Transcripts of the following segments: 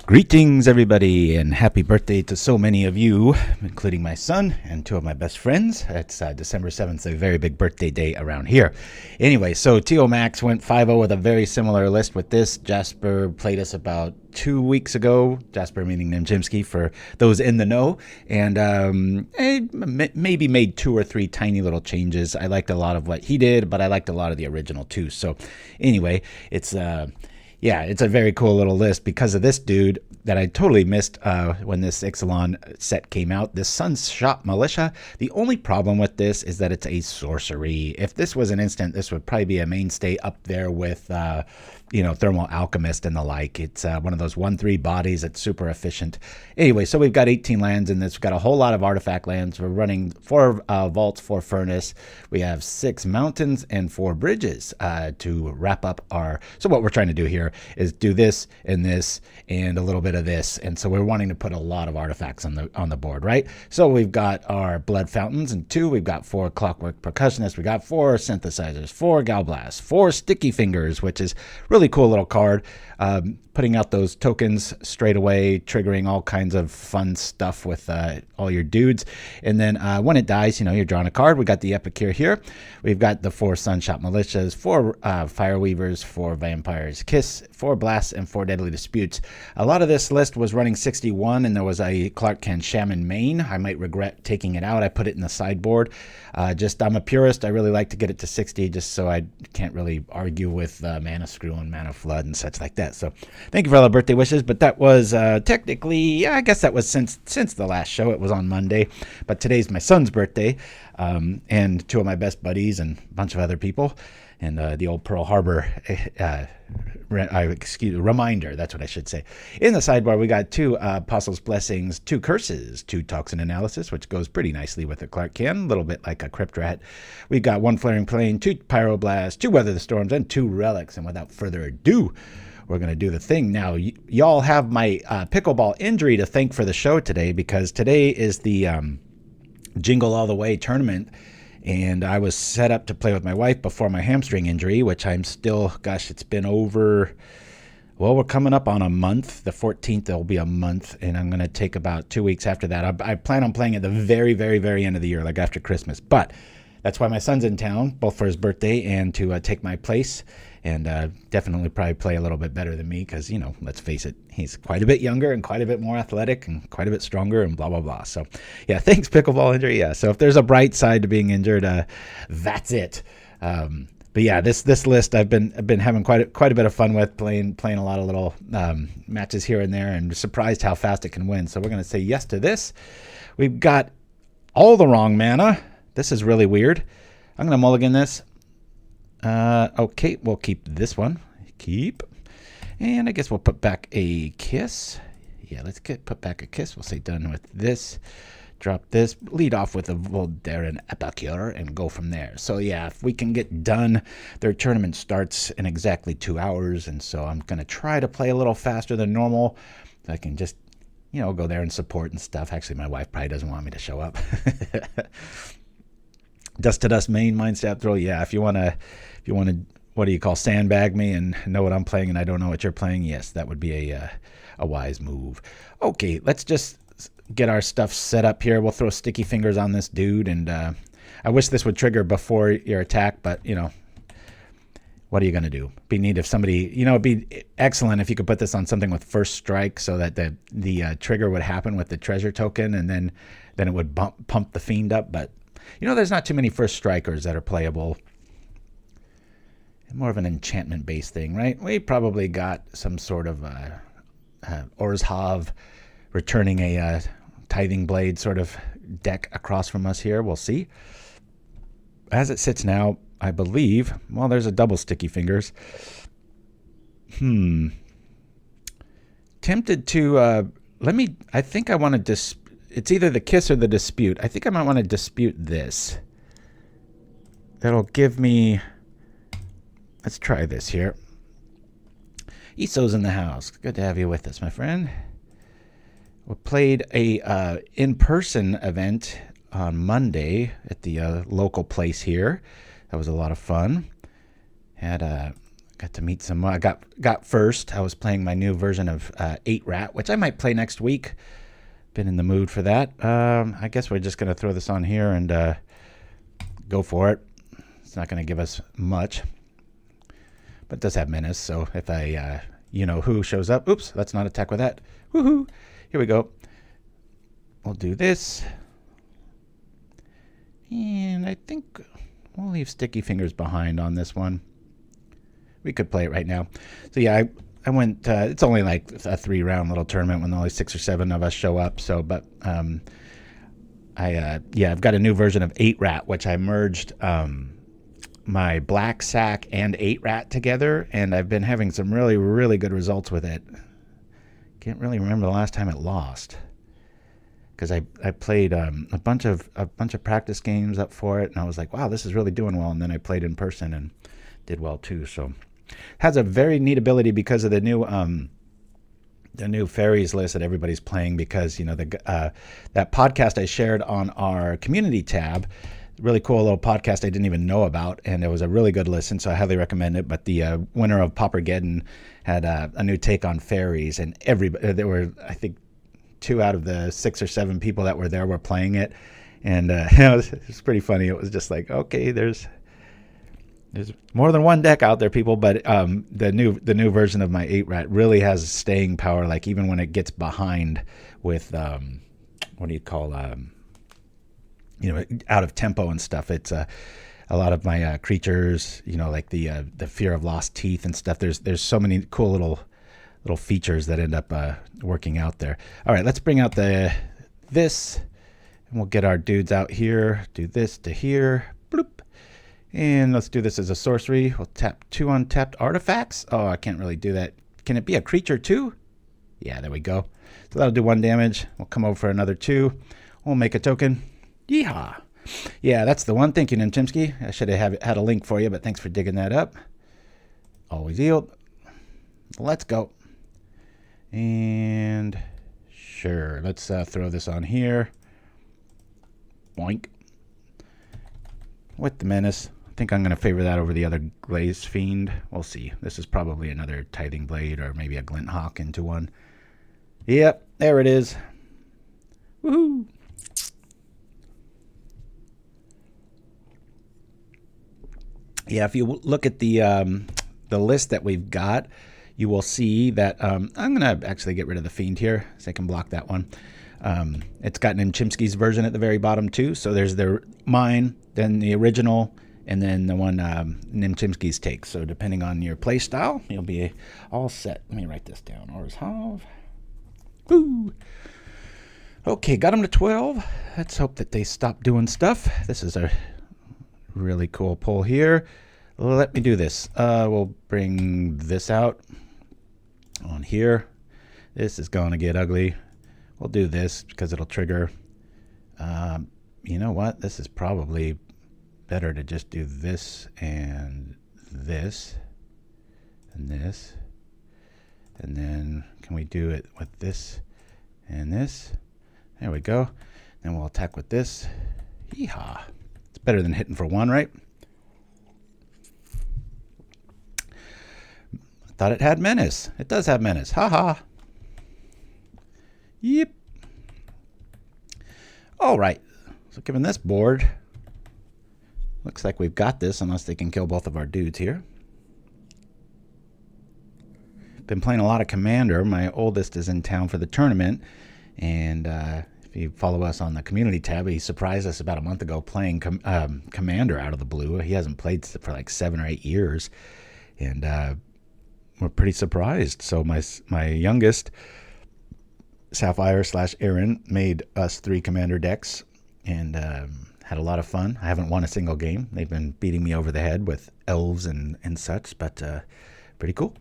Greetings, everybody, and happy birthday to so many of you, including my son and two of my best friends. It's December 7th, a very big birthday day around here. Anyway, so Tiomax went 5-0 with a very similar list with this. Jasper played us about 2 weeks ago. Jasper meaning Chimpskey for those in the know. And maybe made 2 or 3 tiny little changes. I liked a lot of what he did, but I liked a lot of the original too. So anyway, it's a very cool little list because of this dude that I totally missed when this Ixalan set came out. This Sunshot Militia. The only problem with this is that it's a sorcery. If this was an instant, this would probably be a mainstay up there with Thermal Alchemist and the like. It's one of those 1/3 bodies. It's super efficient. Anyway, so we've got 18 lands in this. We've got a whole lot of artifact lands. We're running 4 vaults, 4 furnace. We have 6 mountains and 4 bridges to wrap up our... So what we're trying to do here is do this and a little bit of this. And so we're wanting to put a lot of artifacts on the board, right? So we've got our Blood Fountains and 2. We've got 4 Clockwork Percussionists. We've got 4 Synthesizers, 4 Galvanic Blast, 4 Sticky Fingers, which is really cool little card. Putting out those tokens straight away, triggering all kinds of fun stuff with all your dudes. And then when it dies, you're drawing a card. We got the Epicure here. We've got the 4 Sunshot Militias, 4 Fireweavers, 4 Vampires Kiss, 4 Blasts, and 4 Deadly Disputes. A lot of this list was running 61, and there was a Krark-Clan Shaman main. I might regret taking it out. I put it in the sideboard. I'm a purist. I really like to get it to 60 just so I can't really argue with Mana Screw and Mana Flood and such like that. So thank you for all the birthday wishes, but that was technically, I guess that was since the last show. It was on Monday, but today's my son's birthday, and 2 of my best buddies and a bunch of other people, and the old Pearl Harbor reminder, that's what I should say. In the sidebar, we got 2 Apostles' Blessings, 2 Curses, 2 Toxin Analysis, which goes pretty nicely with a Clark-Can, a little bit like a Crypt Rat. We got 1 Flaring Plane, 2 Pyroblast, 2 Weather the Storms, and 2 Relics. And without further ado, we're going to do the thing. Now, y'all have my pickleball injury to thank for the show today, because today is the Jingle All the Way tournament, and I was set up to play with my wife before my hamstring injury, which I'm still, it's been over, well, we're coming up on a month. The 14th, it'll be a month, and I'm going to take about 2 weeks after that. I plan on playing at the very, very, very end of the year, like after Christmas, but that's why my son's in town, both for his birthday and to take my place. And definitely probably play a little bit better than me because, let's face it, he's quite a bit younger and quite a bit more athletic and quite a bit stronger and blah, blah, blah. So, yeah, thanks, pickleball injury. Yeah, so if there's a bright side to being injured, that's it. But yeah, this list I've been having quite a bit of fun with, playing a lot of little matches here and there, and surprised how fast it can win. So we're going to say yes to this. We've got all the wrong mana. This is really weird. I'm going to mulligan this. Okay, we'll keep this one. And I guess we'll put back a kiss. Yeah, let's put back a kiss. We'll say done with this. Drop this. Lead off with a Voldaren Epicure and go from there. So yeah, if we can get done, their tournament starts in exactly 2 hours. And so I'm going to try to play a little faster than normal. So I can just, go there and support and stuff. Actually, my wife probably doesn't want me to show up. Dust to dust main mind stab throw. Yeah, if you want to, what do you call, sandbag me and know what I'm playing and I don't know what you're playing, yes, that would be a wise move. Okay, let's just get our stuff set up here. We'll throw sticky fingers on this dude, and I wish this would trigger before your attack, but what are you going to do? Be neat if somebody, it'd be excellent if you could put this on something with first strike so that the trigger would happen with the treasure token, and then it would pump the fiend up, but there's not too many first strikers that are playable. More of an enchantment-based thing, right? We probably got some sort of Orzhov returning a Tithing Blade sort of deck across from us here. We'll see. As it sits now, I believe, well, there's a double sticky fingers. Tempted to I think I want to it's either the kiss or the dispute. I think I might want to dispute this. That'll give me, let's try this here. Iso's in the house. Good to have you with us, my friend. We played a in-person event on Monday at the local place here. That was a lot of fun. Got to meet some. I got first. I was playing my new version of 8-Rat, which I might play next week. Been in the mood for that. I guess we're just gonna throw this on here and go for it. It's not gonna give us much, but it does have menace. So if I who shows up, oops, let's not attack with that. Woohoo! Here we go. We'll do this, and I think we'll leave Sticky Fingers behind on this one. We could play it right now. So yeah, I went, it's only like a 3-round little tournament when only 6 or 7 of us show up. So, but I've got a new version of 8-Rat, which I merged my Black Sack and 8-Rat together, and I've been having some really, really good results with it. Can't really remember the last time it lost, because I played a bunch of practice games up for it, and I was like, wow, this is really doing well. And then I played in person and did well too. So has a very neat ability because of the new fairies list that everybody's playing, because that podcast I shared on our community tab, really cool little podcast I didn't even know about, and it was a really good listen, so I highly recommend it. But the winner of PauperRBust had a new take on fairies, and there were, I think, 2 out of the 6 or 7 people that were there were playing it, and it was pretty funny. It was just like, okay, there's more than one deck out there, people, but the new version of my 8-Rat really has staying power. Like even when it gets behind with what do you call out of tempo and stuff, it's a lot of my creatures, like the fear of lost teeth and stuff. There's so many cool little features that end up working out there. All right, let's bring out this, and we'll get our dudes out here. Do this to here. Bloop. And let's do this as a sorcery. We'll tap 2 untapped artifacts. Oh, I can't really do that. Can it be a creature too? Yeah, there we go. So that'll do 1 damage. We'll come over for another 2. We'll make a token. Yeehaw. Yeah, that's the one. Thank you, Chimpskey. I should have had a link for you, but thanks for digging that up. Always yield. Let's go. And sure, let's throw this on here. Boink. With the menace. I think I'm going to favor that over the other Glaze Fiend. We'll see. This is probably another Tithing Blade or maybe a Glint Hawk into one. Yep, there it is. Woohoo! Yeah, if you look at the list that we've got, you will see that I'm going to actually get rid of the Fiend here so I can block that one. It's got Chimpskey's version at the very bottom too. So there's mine, then the original, and then the one Chimpskey's take. So depending on your play style, you'll be all set. Let me write this down. Ors Hav. Woo! Okay, got them to 12. Let's hope that they stop doing stuff. This is a really cool pull here. Let me do this. We'll bring this out on here. This is going to get ugly. We'll do this because it'll trigger. You know what? This is probably better to just do this and this and this. And then can we do it with this and this? There we go. Then we'll attack with this. Yeehaw. It's better than hitting for 1, right? I thought it had menace. It does have menace. Haha. Yep. All right. So given this board, looks like we've got this unless they can kill both of our dudes here. Been playing a lot of Commander. My oldest is in town for the tournament, and if you follow us on the community tab, he surprised us about a month ago playing Commander out of the blue. He hasn't played for like 7 or 8 years, and we're pretty surprised. So my youngest, Sapphire/Aaron, made us 3 Commander decks, and had a lot of fun. I haven't won a single game. They've been beating me over the head with elves and such, but pretty cool.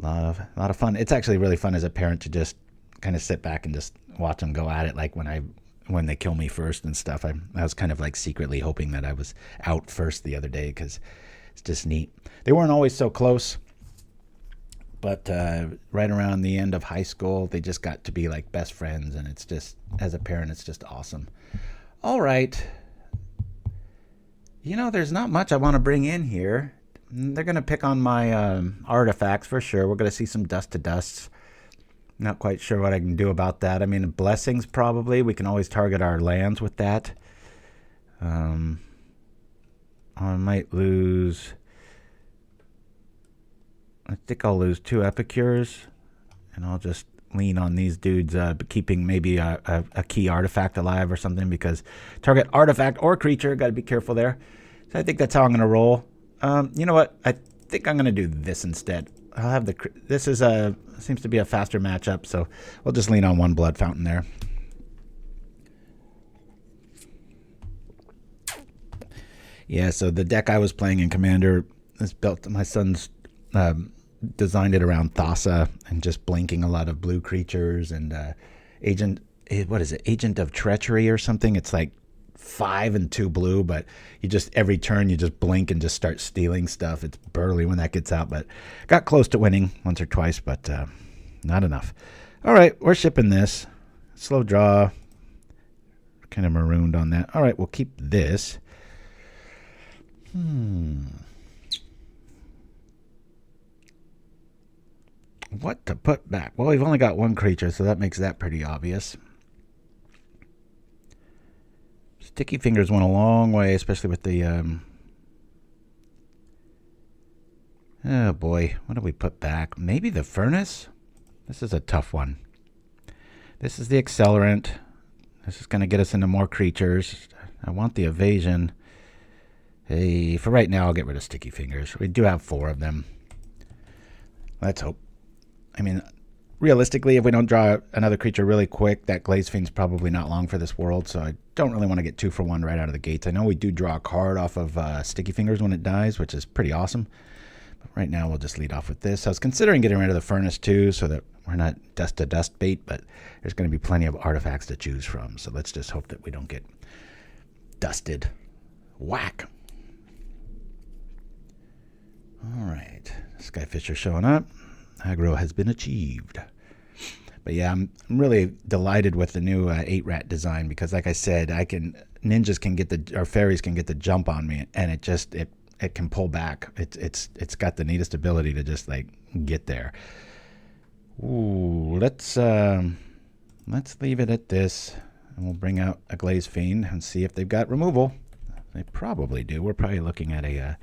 A lot of fun. It's actually really fun as a parent to just kind of sit back and just watch them go at it. Like when they kill me first and stuff, I was kind of like secretly hoping that I was out first the other day, because it's just neat. They weren't always so close, but right around the end of high school, they just got to be like best friends, and it's just, as a parent, it's just awesome. All right. You know, there's not much I want to bring in here. They're going to pick on my artifacts for sure. We're going to see some dust to dusts. Not quite sure what I can do about that. I mean, blessings probably. We can always target our lands with that. I might lose... I think I'll lose 2 Epicures, and I'll just lean on these dudes, keeping maybe a key artifact alive or something, because target artifact or creature, got to be careful there. So I think that's how I'm going to roll. You know what? I think I'm going to do this instead. I'll have this is seems to be a faster matchup, so we'll just lean on 1 Blood Fountain there. Yeah, so the deck I was playing in Commander is built. My son's designed it around Thassa and just blinking a lot of blue creatures and Agent of Treachery or something. It's like 5 and 2 blue, but you just every turn you just blink and just start stealing stuff. It's burly when that gets out, but got close to winning once or twice, but not enough. All right, we're shipping this. Slow draw. Kind of marooned on that. All right, we'll keep this. What to put back? Well, we've only got 1 creature, so that makes that pretty obvious. Sticky Fingers went a long way, especially with the... oh boy, what do we put back? Maybe the Furnace? This is a tough one. This is the Accelerant. This is going to get us into more creatures. I want the Evasion. Hey, for right now, I'll get rid of Sticky Fingers. We do have 4 of them. Let's hope. I mean, realistically, if we don't draw another creature really quick, that Glaze Fiend's probably not long for this world, so I don't really want to get 2 for 1 right out of the gates. I know we do draw a card off of Sticky Fingers when it dies, which is pretty awesome. But right now, we'll just lead off with this. I was considering getting rid of the Furnace, too, so that we're not dust-to-dust bait, but there's going to be plenty of artifacts to choose from, so let's just hope that we don't get dusted. Whack! All right, Skyfisher showing up. Aggro has been achieved. But yeah, I'm really delighted with the new 8-rat design, because like I said, ninjas can get or fairies can get the jump on me, and it can pull back. It's got the neatest ability to just like get there. Ooh, let's leave it at this, and we'll bring out a Glaze Fiend and see if they've got removal. They probably do. We're probably looking at a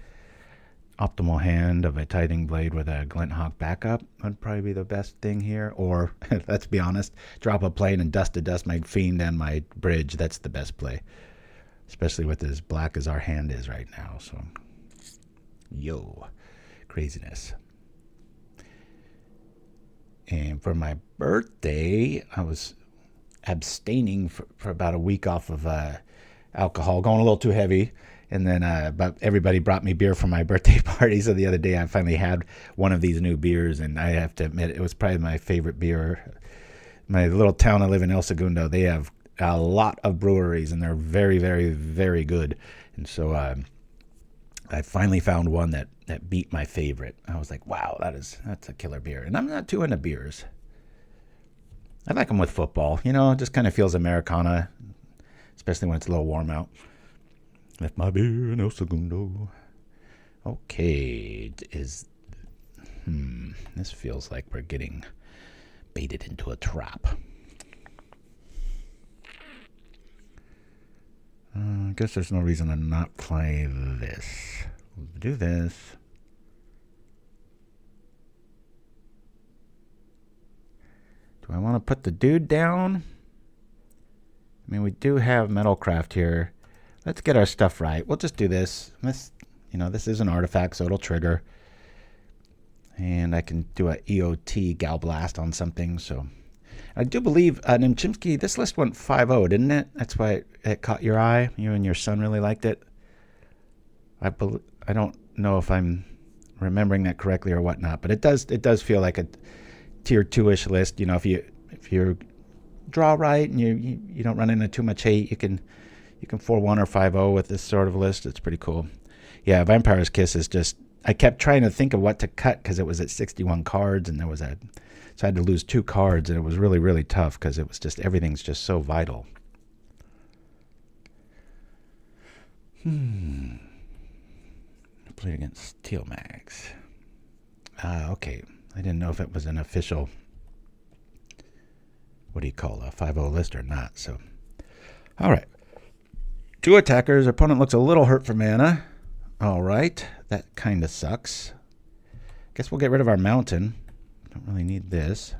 optimal hand of a Tithing Blade with a Glinthawk backup. That'd probably be the best thing here. Or, let's be honest, drop a plane and dust to dust my Fiend and my Bridge. That's the best play. Especially with as black as our hand is right now. So, yo, craziness. And for my birthday, I was abstaining for about a week off of alcohol, going a little too heavy. And then, but everybody brought me beer for my birthday party. So the other day I finally had one of these new beers, and I have to admit, it was probably my favorite beer. My little town I live in, El Segundo, they have a lot of breweries, and they're very, very, very good. And so I finally found one that beat my favorite. I was like, wow, that's a killer beer. And I'm not too into beers. I like them with football. You know, it just kind of feels Americana, especially when it's a little warm out. Left my beer in El Segundo. Okay, this feels like we're getting baited into a trap. I guess there's no reason to not play this. We'll do this. Do I want to put the dude down? I mean, we do have Metalcraft here. Let's get our stuff right. We'll just do this. This is an artifact, so it'll trigger. And I can do a EOT Gal Blast on something. So I do believe in Chimpskey, this list went 5-0, didn't it? That's why it caught your eye. You and your son really liked it. I don't know if I'm remembering that correctly or whatnot, but it does feel like a tier 2-ish list. You know, if if you draw right and you don't run into too much hate, you can 4-1 or 5-0 with this sort of list. It's pretty cool. Yeah, Vampire's Kiss is just, I kept trying to think of what to cut because it was at 61 cards, and so I had to lose 2 cards, and it was really, really tough because it was just, everything's just so vital. I played against Tiomax. Okay. I didn't know if it was an official, what do you call a 5-0 list or not. So, all right. 2 attackers. Opponent looks a little hurt for mana. All right. That kind of sucks. Guess we'll get rid of our mountain. Don't really need this.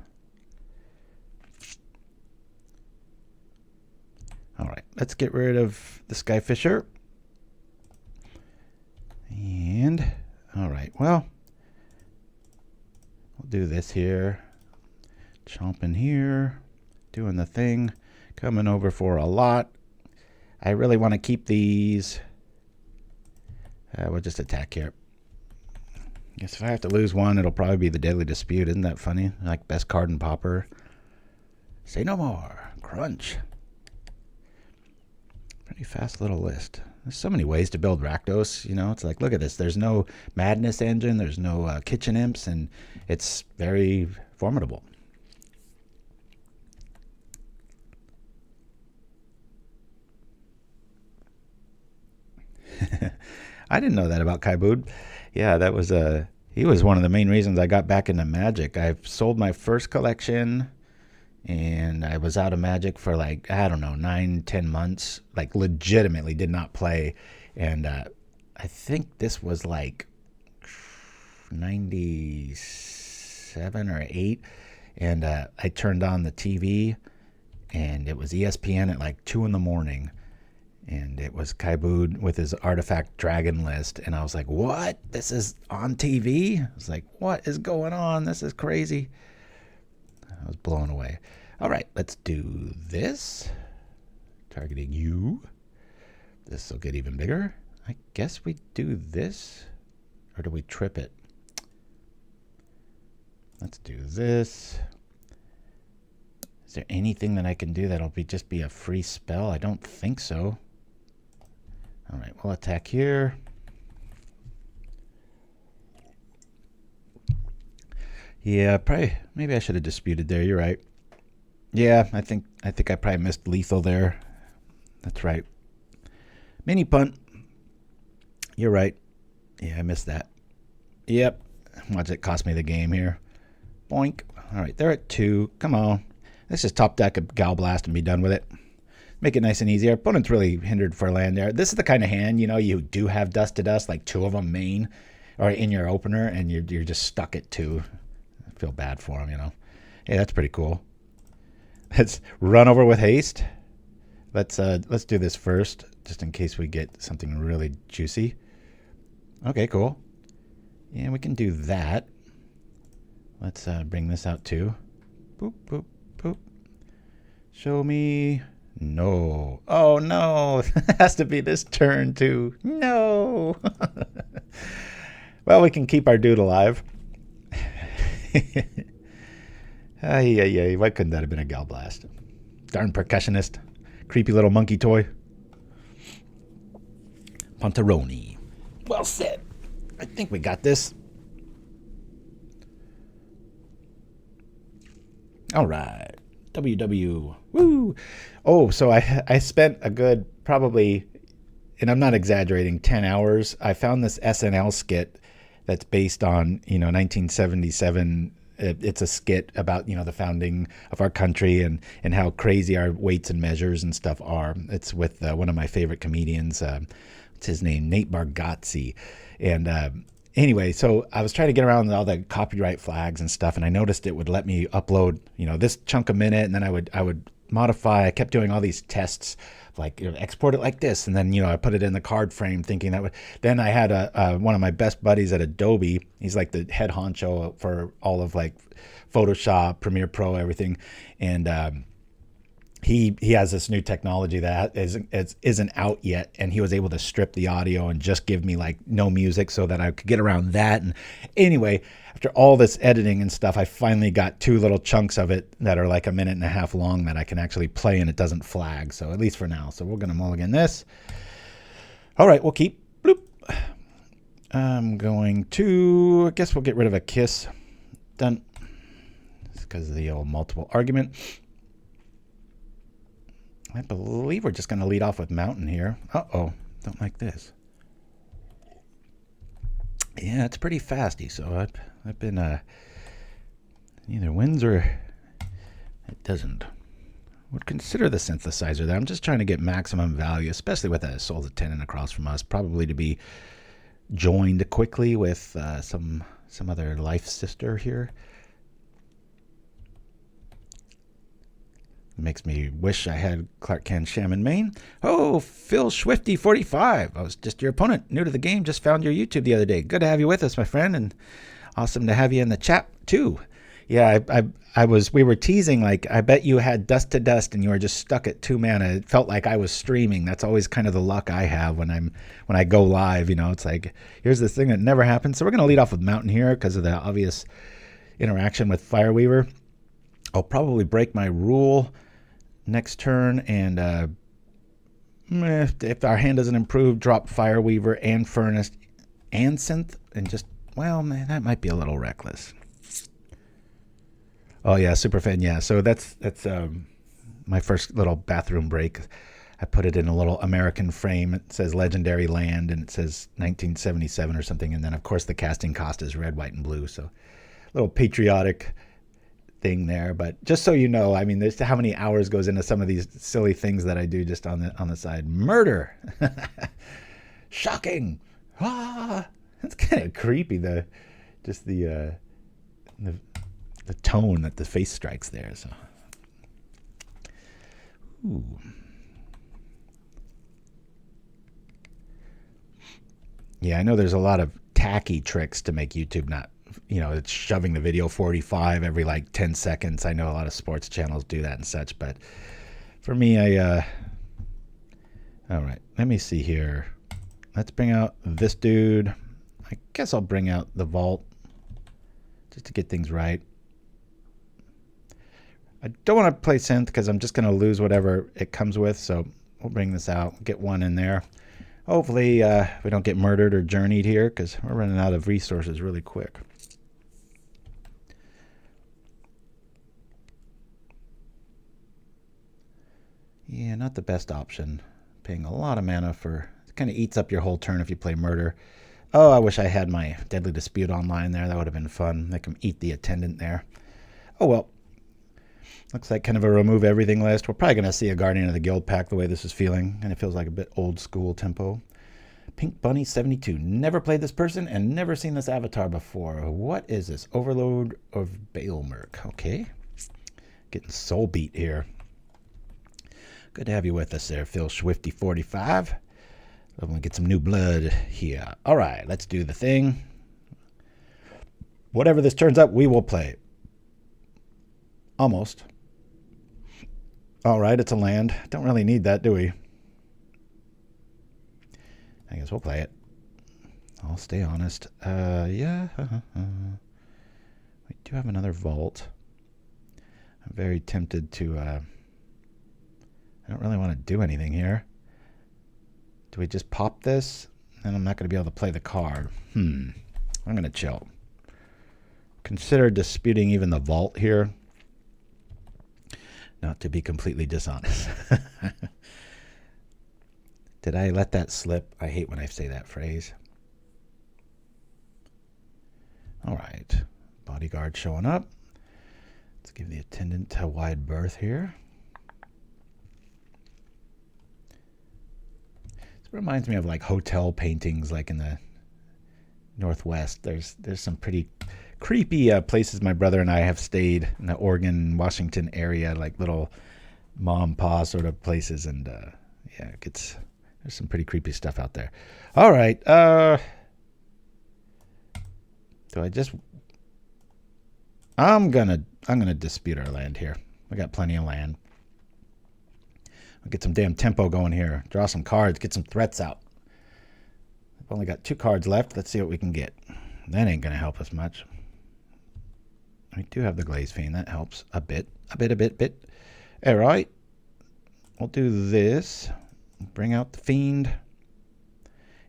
All right. Let's get rid of the Skyfisher. And, all right. Well, we'll do this here. Chomping here. Doing the thing. Coming over for a lot. I really want to keep these. We'll just attack here. Guess if I have to lose one, it'll probably be the Deadly Dispute. Isn't that funny? Like best card in Pauper. Say no more. Crunch. Pretty fast little list. There's so many ways to build Rakdos. You know, it's like, look at this. There's no Madness engine. There's no Kitchen Imps. And it's very formidable. I didn't know that about Kaibood. Yeah, that was he was one of the main reasons I got back into Magic. I sold my first collection, and I was out of Magic for like, I don't know, 9-10 months. Like legitimately did not play, and I think this was like 97 or 8, and I turned on the TV, and it was ESPN at like 2 in the morning. And it was Kaibood with his Artifact Dragon list. And I was like, what? This is on TV? I was like, what is going on? This is crazy. I was blown away. All right, let's do this. Targeting you. This will get even bigger. I guess we do this. Or do we trip it? Let's do this. Is there anything that I can do that'll just be a free spell? I don't think so. All right, we'll attack here. Yeah, probably. Maybe I should have disputed there. You're right. Yeah, I think I probably missed lethal there. That's right. Mini punt. You're right. Yeah, I missed that. Yep. Watch it cost me the game here. Boink. All right, they're at 2. Come on. Let's just top deck a Gal Blast and be done with it. Make it nice and easy. Our opponent's really hindered for land there. This is the kind of hand, you know, you do have Dust to Dust, like 2 of them main or in your opener, and you're just stuck at 2. I feel bad for him, you know. Hey, that's pretty cool. Let's run over with haste. Let's do this first, just in case we get something really juicy. Okay, cool. Yeah, we can do that. Let's bring this out too. Boop, boop, boop. Show me. No. Oh, no. It has to be this turn, too. No. Well, we can keep our dude alive. Ay. Why couldn't that have been a Gal Blast? Darn Percussionist. Creepy little monkey toy. Pontaroni. Well said. I think we got this. All right. WW. Woo. Oh, so I spent a good probably, and I'm not exaggerating, 10 hours. I found this SNL skit that's based on, 1977. It's a skit about, the founding of our country and how crazy our weights and measures and stuff are. It's with one of my favorite comedians. What's his name? Nate Bargatze. And anyway, so I was trying to get around all the copyright flags and stuff, and I noticed it would let me upload, this chunk a minute, and then I would modify. I kept doing all these tests, like export it like this, and then I put it in the card frame, thinking that would. Then I had one of my best buddies at Adobe. He's like the head honcho for all of like Photoshop, Premiere Pro, everything, and he has this new technology that isn't out yet, and he was able to strip the audio and just give me like no music so that I could get around that. And anyway, after all this editing and stuff, I finally got 2 little chunks of it that are like a minute and a half long that I can actually play and it doesn't flag. So at least for now. So we're going to mulligan this. All right, we'll keep. Bloop. I'm going to, I guess we'll get rid of a kiss. Done. It's because of the old multiple argument. I believe we're just going to lead off with Mountain here. Uh-oh. Don't like this. Yeah, it's pretty fasty, so I've been either wins or it doesn't. Would consider the synthesizer there. I'm just trying to get maximum value, especially with a Souls of Tenon across from us, probably to be joined quickly with some other life sister here. Makes me wish I had Krark-Clan Shaman main. Oh, Phil Swifty45. I was just your opponent. New to the game. Just found your YouTube the other day. Good to have you with us, my friend. And awesome to have you in the chat, too. Yeah, we were teasing, like, I bet you had Dust to Dust and you were just stuck at 2 mana. It felt like I was streaming. That's always kind of the luck I have when I go live. You know, it's like, here's this thing that never happens. So we're going to lead off with Mountain here because of the obvious interaction with Fireweaver. I'll probably break my rule next turn, and if our hand doesn't improve, drop Fireweaver and Furnace and Synth, and just, well, man, that might be a little reckless. Oh yeah, Superfan, yeah. So that's my first little bathroom break. I put it in a little American frame. It says Legendary Land, and it says 1977 or something, and then of course the casting cost is red, white, and blue. So a little patriotic thing there, but just so you know, I mean, there's how many hours goes into some of these silly things that I do just on the side. Murder. Shocking. That's kind of creepy, the tone that the face strikes there. So ooh. Yeah, I know there's a lot of tacky tricks to make YouTube not, you know, it's shoving the video 45 every like 10 seconds. I know a lot of sports channels do that and such, but for me, all right, let me see here. Let's bring out this dude. I guess I'll bring out the Vault just to get things right. I don't want to play Synth because I'm just going to lose whatever it comes with, so we'll bring this out, get one in there. Hopefully we don't get murdered or journeyed here because we're running out of resources really quick. Yeah, not the best option. Paying a lot of mana for... It kind of eats up your whole turn if you play Murder. Oh, I wish I had my Deadly Dispute online there. That would have been fun. Make them eat the Attendant there. Oh, well. Looks like kind of a remove everything list. We're probably going to see a Guardian of the Guild pack the way this is feeling. And it feels like a bit old school tempo. Pink Bunny 72. Never played this person and never seen this avatar before. What is this? Overload of Baelmerk. Okay. Getting soul beat here. Good to have you with us there, Phil Swifty45. I'm going to get some new blood here. All right, let's do the thing. Whatever this turns up, we will play. Almost. All right, it's a land. Don't really need that, do we? I guess we'll play it. I'll stay honest. Yeah. We do have another Vault. I'm very tempted to... I don't really want to do anything here. Do we just pop this? Then I'm not going to be able to play the card. I'm going to chill. Consider disputing even the Vault here. Not to be completely dishonest. Did I let that slip? I hate when I say that phrase. All right. Bodyguard showing up. Let's give the Attendant a wide berth here. It reminds me of like hotel paintings like in the Northwest. There's some pretty creepy places my brother and I have stayed in the Oregon, Washington area, like little mom pa sort of places, and yeah, there's some pretty creepy stuff out there. All right, do I just... I'm gonna dispute our land here. We got plenty of land. I'll get some damn tempo going here. Draw some cards. Get some threats out. I've only got 2 cards left. Let's see what we can get. That ain't going to help us much. We do have the Glaze Fiend. That helps a bit. A bit. All right. We'll do this. Bring out the Fiend.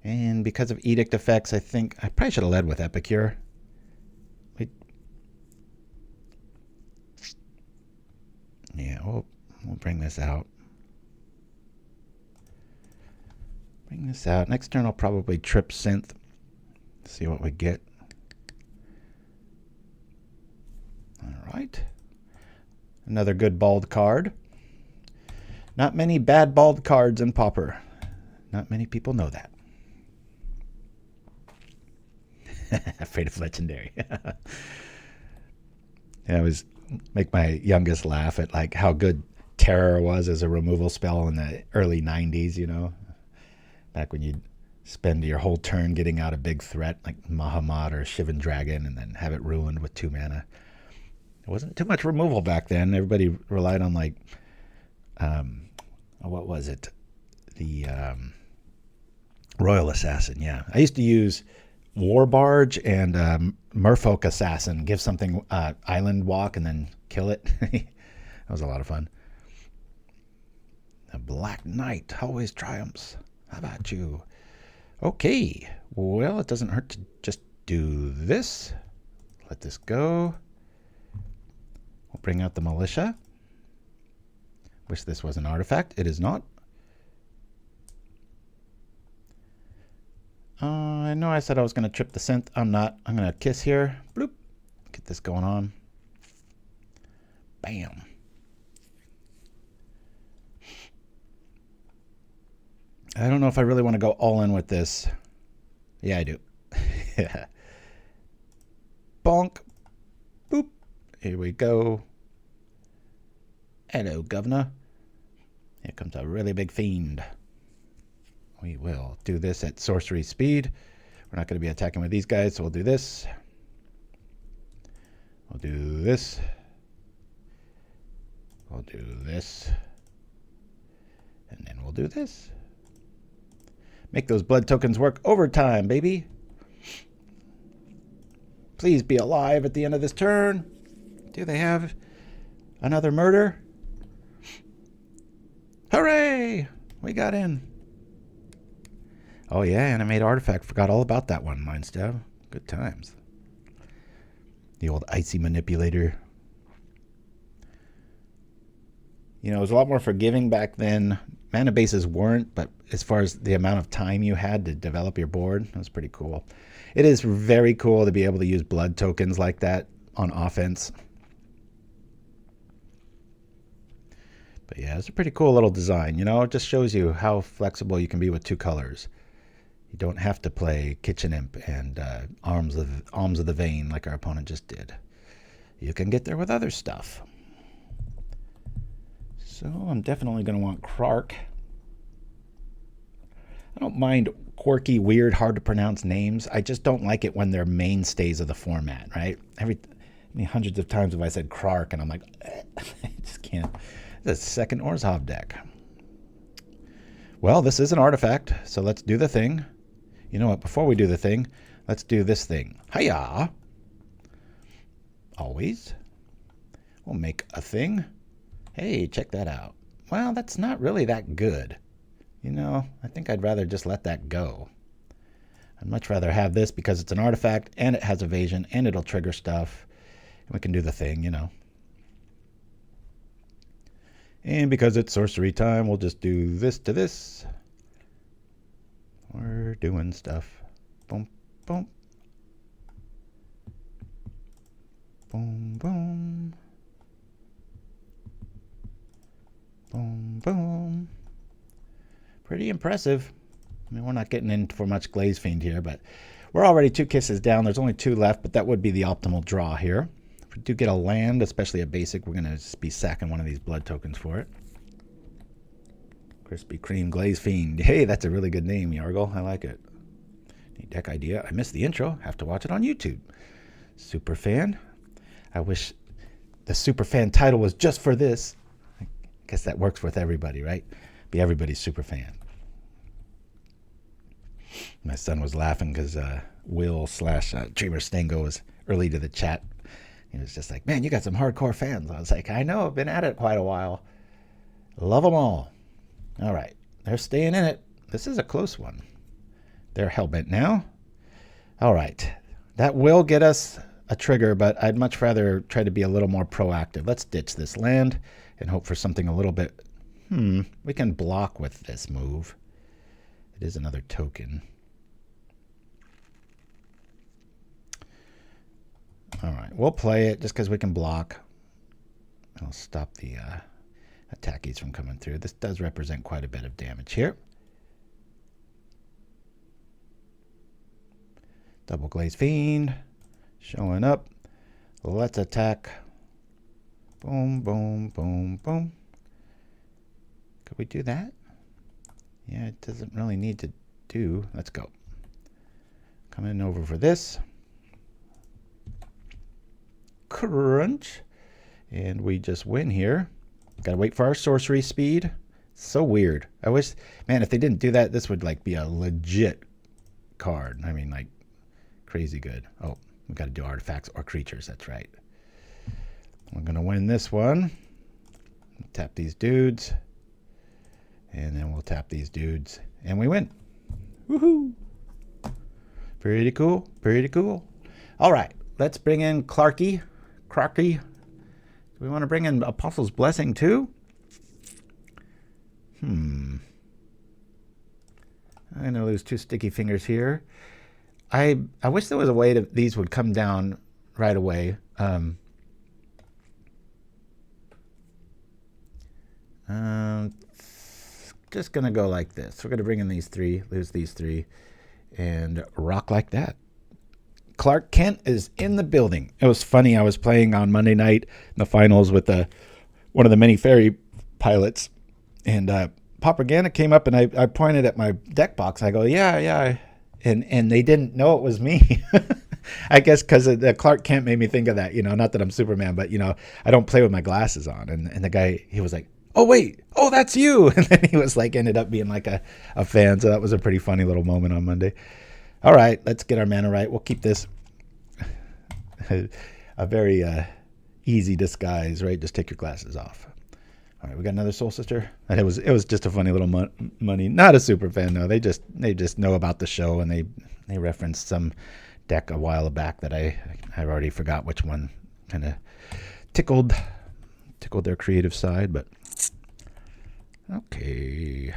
And because of Edict effects, I think I probably should have led with Epicure. Yeah, we'll bring this out. Bring this out. Next turn I'll probably trip Synth. See what we get. Alright. Another good bald card. Not many bad bald cards in Pauper. Not many people know that. Afraid of Legendary. Yeah, I always make my youngest laugh at like how good Terror was as a removal spell in the early 90s, you know. Back when you'd spend your whole turn getting out a big threat like Mahamad or Shivan Dragon and then have it ruined with 2 mana. It wasn't too much removal back then. Everybody relied on like, what was it? The Royal Assassin, yeah. I used to use War Barge and Merfolk Assassin. Give something Island Walk and then kill it. That was a lot of fun. The Black Knight always triumphs. How about you? Okay. Well, it doesn't hurt to just do this. Let this go. We'll bring out the Militia. Wish this was an artifact. It is not. I know I said I was going to trip the Synth. I'm not. I'm going to kiss here. Bloop. Get this going on. Bam. I don't know if I really want to go all in with this. Yeah, I do. Yeah. Bonk. Boop. Here we go. Hello, Governor. Here comes a really big fiend. We will do this at sorcery speed. We're not going to be attacking with these guys, so we'll do this. We'll do this. We'll do this. And then we'll do this. Make those blood tokens work overtime, baby. Please be alive at the end of this turn. Do they have another murder? Hooray! We got in. Oh yeah, animate artifact. Forgot all about that one, Mindstab. Good times. The old icy manipulator. You know, it was a lot more forgiving back then. Mana bases weren't, but as far as the amount of time you had to develop your board, it was pretty cool. It is very cool to be able to use blood tokens like that on offense. But yeah, it's a pretty cool little design. You know, it just shows you how flexible you can be with 2 colors. You don't have to play Kitchen Imp and Arms of the Vein like our opponent just did. You can get there with other stuff. So I'm definitely going to want Krark. I don't mind quirky, weird, hard to pronounce names. I just don't like it when they're mainstays of the format, right? Hundreds of times have I said Krark and I'm like, I just can't. It's a second Orzhov deck. Well, this is an artifact, so let's do the thing. You know what? Before we do the thing, let's do this thing. Hiya! Always. We'll make a thing. Hey, check that out. Well, that's not really that good. You know, I think I'd rather just let that go. I'd much rather have this because it's an artifact and it has evasion and it'll trigger stuff. And we can do the thing, you know. And because it's sorcery time, we'll just do this to this. We're doing stuff. Boom, boom. Boom, boom. Boom, boom. Pretty impressive. I mean, we're not getting in for much Glaze Fiend here, but we're already 2 kisses down. There's only 2 left, but that would be the optimal draw here. If we do get a land, especially a basic, we're going to just be sacking one of these blood tokens for it. Krispy Kreme Glaze Fiend. Hey, that's a really good name, Jaredgel. I like it. Neat deck idea. I missed the intro. Have to watch it on YouTube. Superfan. I wish the Superfan title was just for this. guess that works with everybody, right? Be everybody's super fan. My son was laughing because Will / Dreamer Stango was early to the chat. He was just like, man, you got some hardcore fans. I was like, I know, I've been at it quite a while. Love them all. All right, they're staying in it. This is a close one. They're hellbent now. All right, that will get us a trigger, but I'd much rather try to be a little more proactive. Let's ditch this land and hope for something a little bit... we can block with this move. It is another token. All right, we'll play it just because we can block. I'll stop the attackies from coming through. This does represent quite a bit of damage here. Double Glaze Fiend showing up. Let's attack. Boom, boom, boom, boom. Could we do that? Yeah, it doesn't really need to do. Let's go. Coming over for this. Crunch. And we just win here. Gotta wait for our sorcery speed. So weird. I wish, man, if they didn't do that, this would like be a legit card. I mean, like crazy good. Oh, we gotta do artifacts or creatures. That's right. We're gonna win this one. Tap these dudes. And then we'll tap these dudes. And we win. Woohoo! Pretty cool. Pretty cool. All right. Let's bring in Krarky. Do we want to bring in Apostle's Blessing too? I'm going to lose 2 sticky fingers here. I wish there was a way that these would come down right away. Just going to go like this. We're going to bring in these 3, lose these 3, and rock like that. Clark Kent is in the building. It was funny. I was playing on Monday night in the finals with one of the mini fairy pilots, and Pauper came up, and I pointed at my deck box. I go, yeah, and they didn't know it was me. I guess because the Clark Kent made me think of that. Not that I'm Superman, but I don't play with my glasses on. And the guy, he was like, oh wait, oh that's you, and then he was like ended up being like a fan. So that was a pretty funny little moment on Monday. All right, let's get our mana right. We'll keep this a very easy disguise, right? Just take your glasses off. All right, we got another Soul Sister. And it was just a funny little money. Not a super fan, no. They just know about the show, and they referenced some deck a while back that I already forgot which one. Kind of tickled their creative side, but okay.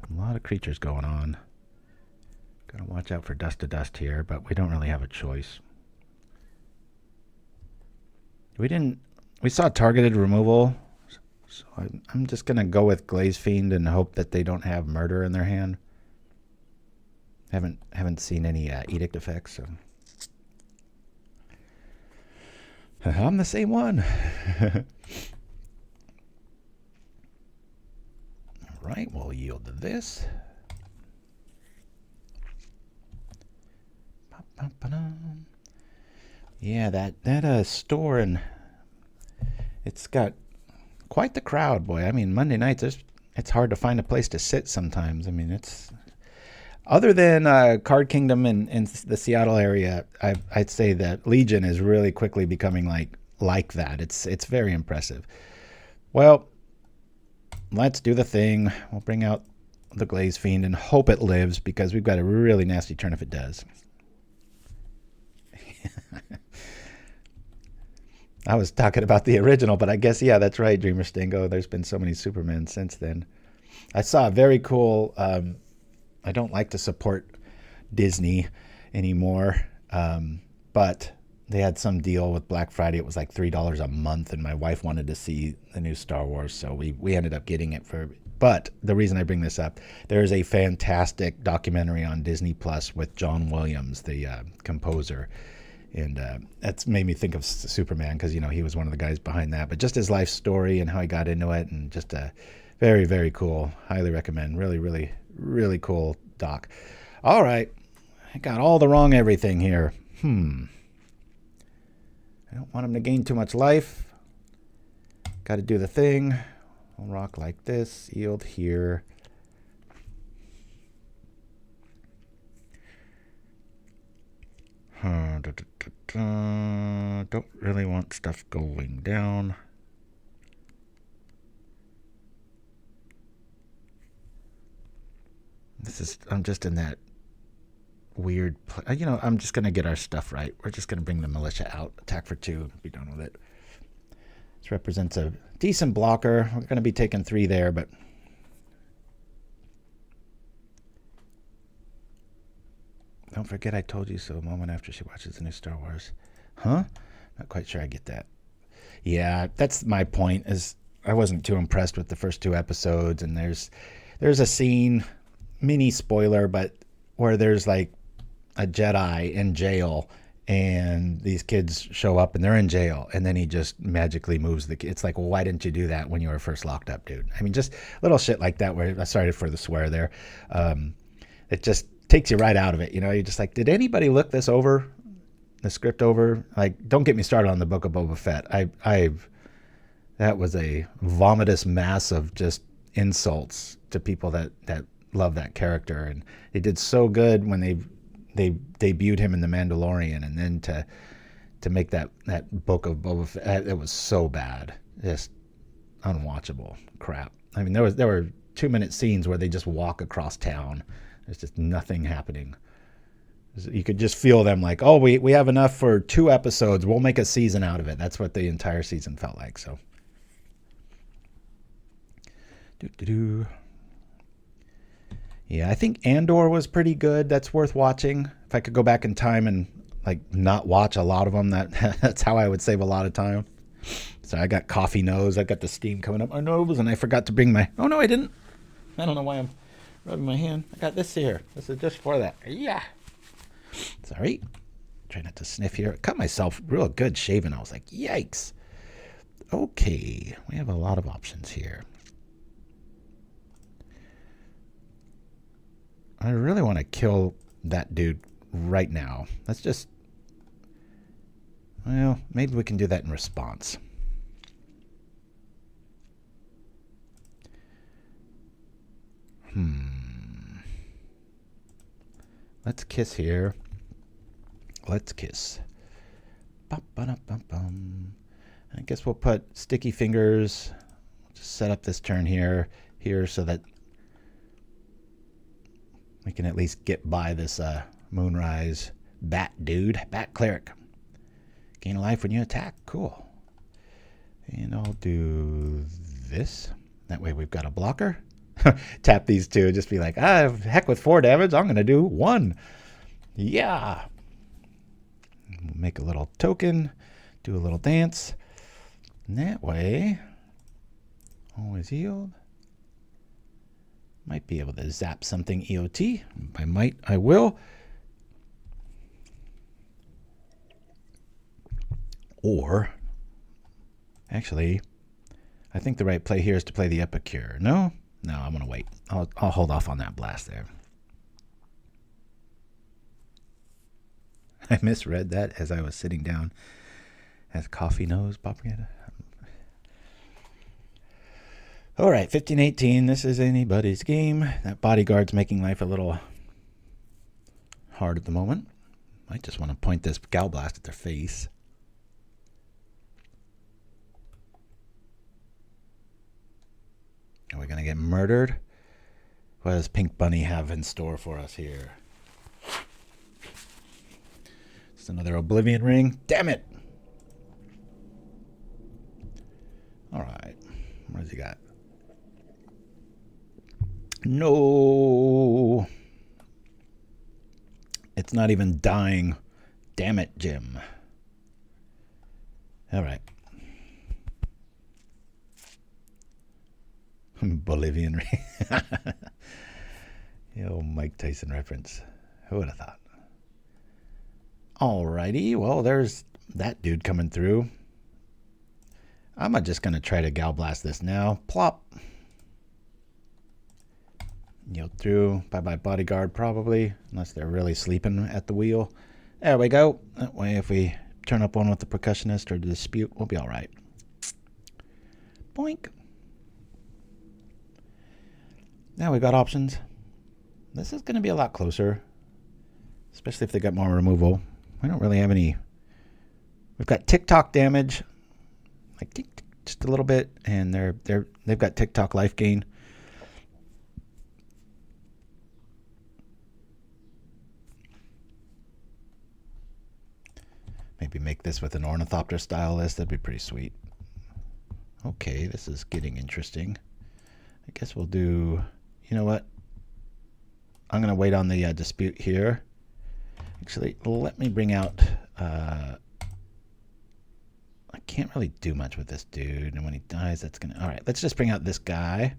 A lot of creatures going on. Gotta watch out for Dust to Dust here, but we don't really have a choice. We saw targeted removal, so I'm just gonna go with Glaze Fiend and hope that they don't have Murder in their hand. Haven't seen any edict effects, so I'm the same one. All right, we'll yield to this. Yeah, that store, and it's got quite the crowd, boy. I mean, Monday nights, it's hard to find a place to sit sometimes. I mean, it's other than Card Kingdom in the Seattle area. I'd say that Legion is really quickly becoming like that. It's very impressive. Well, let's do the thing. We'll bring out the Glaze Fiend and hope it lives, because we've got a really nasty turn if it does. I was talking about the original, but I guess, yeah, that's right, Dreamer Stingo. There's been so many Supermen since then. I saw a very cool, I don't like to support Disney anymore, but they had some deal with Black Friday. It was like $3 a month, and my wife wanted to see the new Star Wars, so we ended up getting it for... But the reason I bring this up, there is a fantastic documentary on Disney Plus with John Williams, the composer. And that's made me think of Superman, because, he was one of the guys behind that. But just his life story and how he got into it, and just a very, very cool. Highly recommend. Really, really, really cool doc. All right. I got all the wrong everything here. I don't want him to gain too much life. Got to do the thing. We'll rock like this. Yield here. Don't really want stuff going down. I'm just in that weird, I'm just going to get our stuff right. We're just going to bring the militia out, attack for 2, be done with it. This represents a decent blocker. We're going to be taking 3 there, but don't forget I told you so a moment after she watches the new Star Wars. Huh? Not quite sure I get that. Yeah, that's my point, is I wasn't too impressed with the first 2 episodes, and there's a scene, mini spoiler, but where there's like a Jedi in jail, and these kids show up and they're in jail, and then he just magically moves the kid. It's like, well, why didn't you do that when you were first locked up, dude? I mean, just little shit like that where, sorry for the swear there, it just takes you right out of it. You're just like, did anybody look this over, the script over? Like, don't get me started on the Book of Boba Fett. That was a vomitous mass of just insults to people that love that character, and they did so good when they debuted him in The Mandalorian, and then to make that Book of Boba Fett, it was so bad, just unwatchable crap. I mean, there were 2-minute scenes where they just walk across town. There's just nothing happening. You could just feel them like, oh, we have enough for 2 episodes. We'll make a season out of it. That's what the entire season felt like. So, yeah, I think Andor was pretty good. That's worth watching. If I could go back in time and like not watch a lot of them, that's how I would save a lot of time. So I got coffee nose. I got the steam coming up my nose, and I forgot to bring my. Oh no, I didn't. I don't know why I'm rubbing my hand. I got this here. This is just for that. Yeah. Sorry. Try not to sniff here. Cut myself real good shaving. I was like, yikes. Okay, we have a lot of options here. I really want to kill that dude right now. Let's just... Well, maybe we can do that in response. Let's kiss here. Let's kiss. Ba-ba-da-bum-bum. I guess we'll put sticky fingers. Just set up this turn here so that we can at least get by this Moonrise bat dude. Bat cleric. Gain a life when you attack. Cool. And I'll do this. That way we've got a blocker. Tap these 2. Just be like, heck with 4 damage. I'm going to do 1. Yeah. Make a little token. Do a little dance. And that way, always yield. Might be able to zap something EOT. If I might, I will. Or, actually, I think the right play here is to play the Epicure. No, I'm going to wait. I'll hold off on that blast there. I misread that as I was sitting down. As coffee nose popping. All right, 15-18. This is anybody's game. That bodyguard's making life a little hard at the moment. Might just want to point this Gal Blast at their face. Are we going to get murdered? What does Pink Bunny have in store for us here? It's another Oblivion Ring. Damn it! All right. What does he got? No. It's not even dying. Damn it, Jim. All right. Bolivian ring. The old Mike Tyson reference. Who would have thought? Alrighty. Well, there's that dude coming through. I'm just going to try to Gal Blast this now. Plop. Yield through. Bye-bye bodyguard, probably. Unless they're really sleeping at the wheel. There we go. That way, if we turn up one with the percussionist or the dispute, we'll be all right. Boink. Now we've got options. This is going to be a lot closer, especially if they got more removal. We don't really have any. We've got tick-tock damage, like tick, tick, just a little bit, and they've got tick-tock life gain. Maybe make this with an Ornithopter style list. That'd be pretty sweet. Okay, this is getting interesting. I guess we'll do, you know what? I'm going to wait on the dispute here. Actually, let me bring out, I can't really do much with this dude. And when he dies, that's going to, all right, let's just bring out this guy.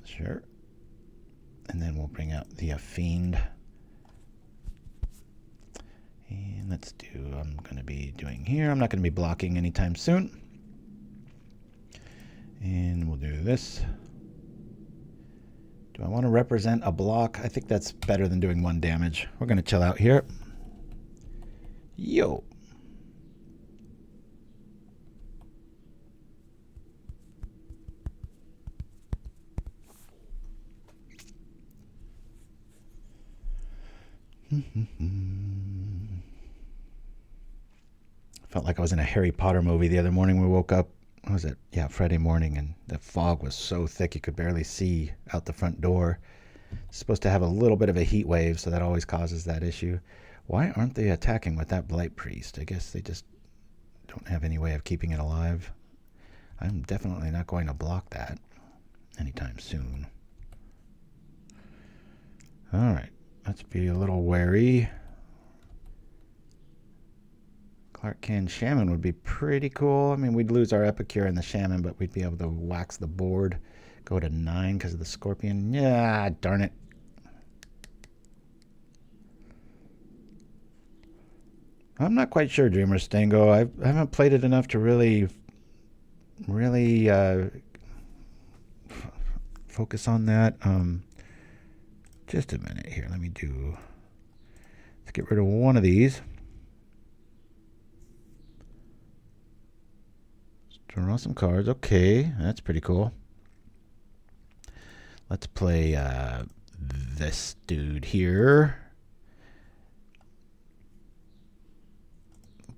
Sure. And then we'll bring out the Fiend. And let's do, I'm going to be doing here. I'm not going to be blocking anytime soon. And we'll do this. Do I want to represent a block? I think that's better than doing 1 damage. We're going to chill out here. Yo. Felt like I was in a Harry Potter movie the other morning. We woke up, what was it? Yeah, Friday morning, and the fog was so thick you could barely see out the front door. It's supposed to have a little bit of a heat wave, so that always causes that issue. Why aren't they attacking with that Blight Priest? I guess they just don't have any way of keeping it alive. I'm definitely not going to block that anytime soon. All right, let's be a little wary. Krark-Clan Shaman would be pretty cool. I mean, we'd lose our Epicure and the Shaman, but we'd be able to wax the board. Go to 9 because of the Scorpion. Yeah, darn it. I'm not quite sure, Dreamer Stango. I haven't played it enough to really focus on that. Just a minute here. Let's get rid of one of these. Draw some cards. Okay, that's pretty cool. Let's play this dude here.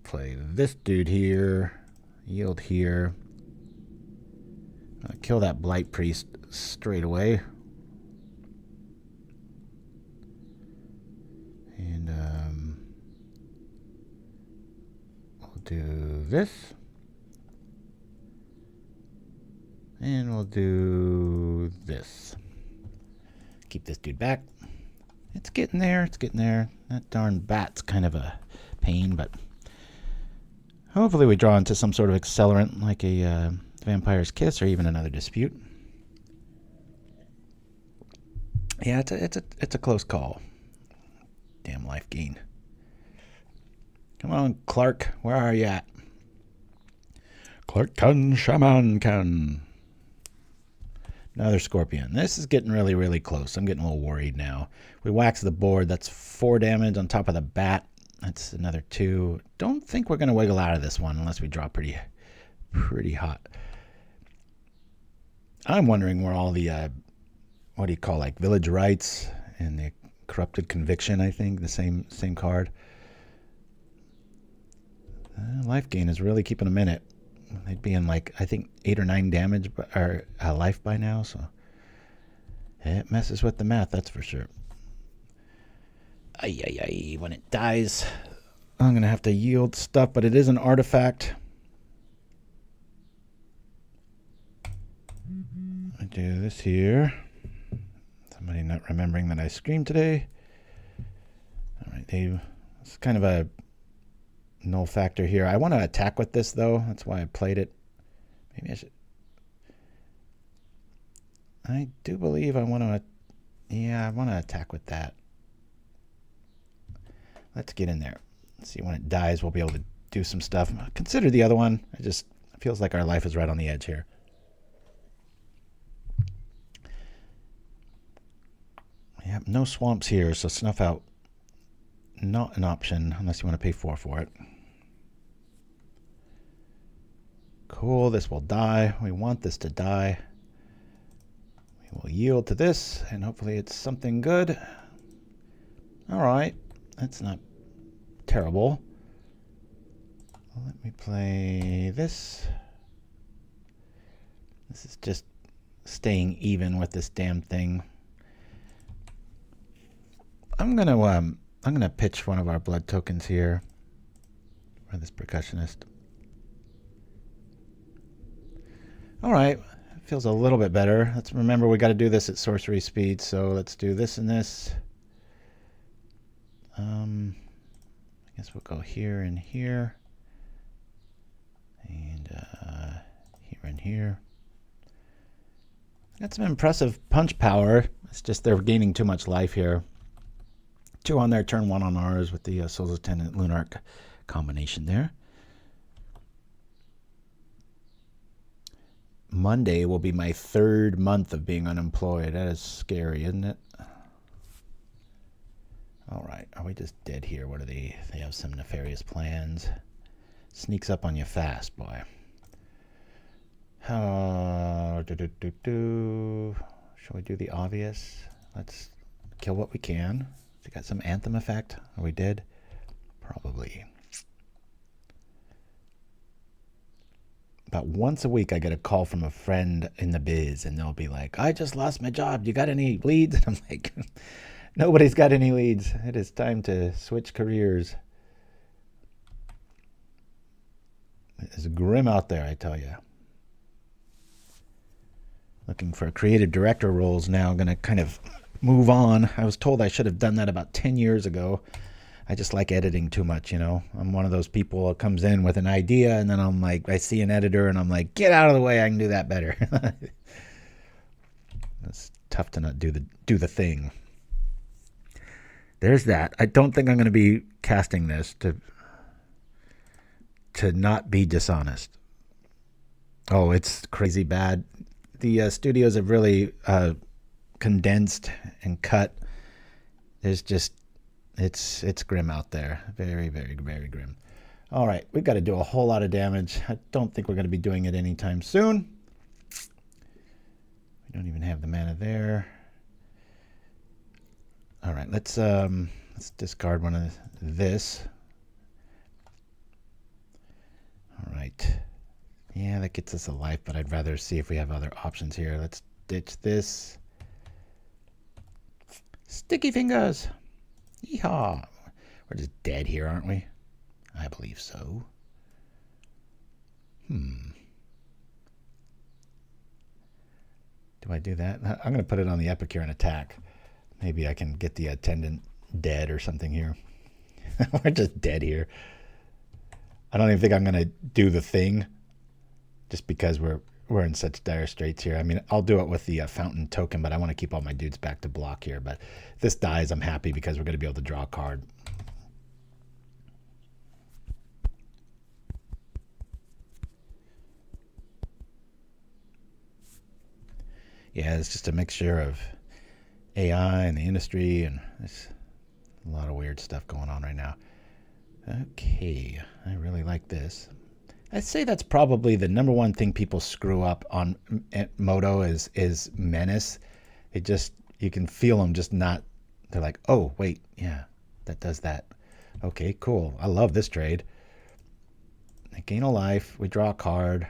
Play this dude here. Yield here. Kill that Blight Priest straight away. And we'll do this. And we'll do this. Keep this dude back. It's getting there. It's getting there. That darn bat's kind of a pain, but hopefully we draw into some sort of accelerant like a Vampire's Kiss or even another dispute. Yeah, it's a close call. Damn life gain. Come on, Clark. Where are you at? Clark-Clan Shaman can. Another Scorpion. This is getting really, really close. I'm getting a little worried now. We wax the board. That's 4 damage on top of the bat. That's another 2. Don't think we're going to wiggle out of this one unless we draw pretty hot. I'm wondering where all the, what do you call, like Village Rites and the Corrupted Conviction, I think, the same card. Life gain is really keeping them in it. They'd be in like, I think, 8 or 9 damage or life by now, so it messes with the math, that's for sure. When it dies, I'm going to have to yield stuff, but it is an artifact. I do this here. Somebody not remembering that I screamed today. All right, Dave. It's kind of a null factor here. I want to attack with this, though. That's why I played it. Maybe I should. I do believe I want to. Yeah, I want to attack with that. Let's get in there. Let's see, when it dies, we'll be able to do some stuff. Consider the other one. It feels like our life is right on the edge here. Yep, no swamps here, so snuff out. Not an option unless you want to pay 4 for it. Cool, this will die. We want this to die. We will yield to this, and hopefully it's something good. All right, that's not terrible. Let me play this. This is just staying even with this damn thing. I'm gonna pitch one of our blood tokens here for this percussionist. All right, feels a little bit better. Let's remember we got to do this at sorcery speed, so let's do this and this. I guess we'll go here and here, and here and here. Got some impressive punch power. It's just they're gaining too much life here. 2 on their turn, 1 on ours with the Souls Attendant Lunark combination there. Monday will be my 3rd month of being unemployed. That is scary, isn't it? All right, are we just dead here? What are they? They have some nefarious plans. Sneaks up on you fast, boy. Shall we do the obvious? Let's kill what we can. Has it got some anthem effect? Are we dead? Probably. About once a week I get a call from a friend in the biz, and they'll be like, I just lost my job. You got any leads? And I'm like, nobody's got any leads. It is time to switch careers. It is grim out there, I tell you. Looking for creative director roles now. I'm going to kind of move on. I was told I should have done that about 10 years ago. I just like editing too much, you know. I'm one of those people that comes in with an idea, and then I'm like, I see an editor, and I'm like, get out of the way. I can do that better. It's tough to not do the thing. There's that. I don't think I'm going to be casting this to not be dishonest. Oh, it's crazy bad. The studios have really condensed and cut. There's just, it's grim out there. Very, very, very grim. All right, we've got to do a whole lot of damage. I don't think we're going to be doing it anytime soon. We don't even have the mana there. All right, let's discard one of this. All right. Yeah, that gets us a life, but I'd rather see if we have other options here. Let's ditch this. Sticky fingers. Yeehaw. We're just dead here, aren't we? I believe so. Do I do that? I'm going to put it on the Epicure and attack. Maybe I can get the attendant dead or something here. We're just dead here. I don't even think I'm going to do the thing just because we're in such dire straits here. I mean, I'll do it with the fountain token, but I want to keep all my dudes back to block here. But if this dies, I'm happy because we're going to be able to draw a card. Yeah, it's just a mixture of AI and the industry, and there's a lot of weird stuff going on right now. Okay, I really like this. I'd say that's probably the number one thing people screw up on Moto is Menace. It just, you can feel them just not, they're like, oh, wait, yeah, that does that. Okay, cool. I love this trade. I gain a life. We draw a card.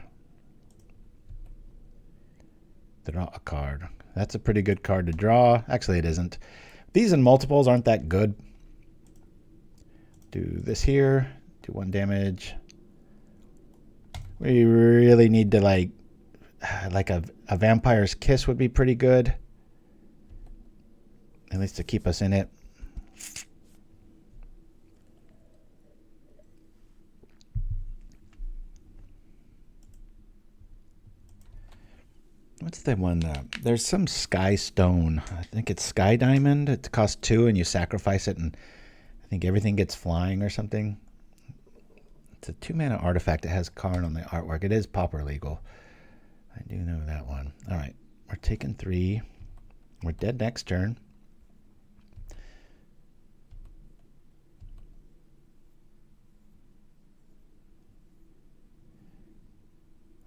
Draw a card. That's a pretty good card to draw. Actually, it isn't. These in multiples aren't that good. Do this here. Do 1 damage. We really need to like a Vampire's Kiss would be pretty good. At least to keep us in it. What's the one? There's some Sky Stone. I think it's Sky Diamond. It costs 2 and you sacrifice it and I think everything gets flying or something. It's a 2-mana artifact. It has card on the artwork. It is Pauper legal. I do know that one. All right. We're taking 3. We're dead next turn.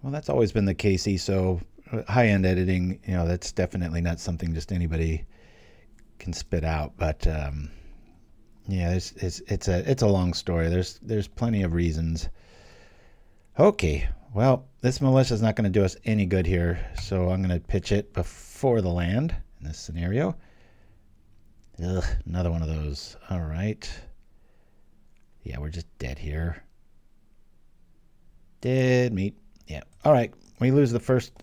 Well, that's always been the case, so high-end editing, you know, that's definitely not something just anybody can spit out. But yeah, it's a long story. There's plenty of reasons. Okay, well, this militia is not going to do us any good here, so I'm going to pitch it before the land in this scenario. Ugh, another one of those. All right. Yeah, we're just dead here. Dead meat. Yeah. All right. We lose the first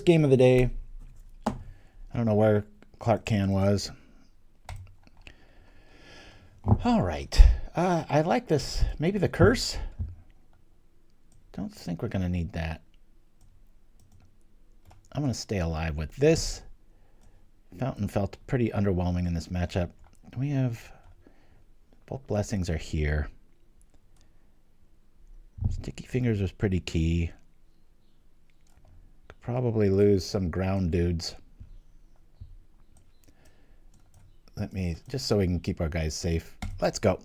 game of the day. I don't know where Krark-Clan was. All right. I like this. Maybe the curse. Don't think we're going to need that. I'm going to stay alive with this. Fountain felt pretty underwhelming in this matchup. We have... both blessings are here. Sticky Fingers was pretty key. Could probably lose some ground dudes. Let me... just so we can keep our guys safe. Let's go.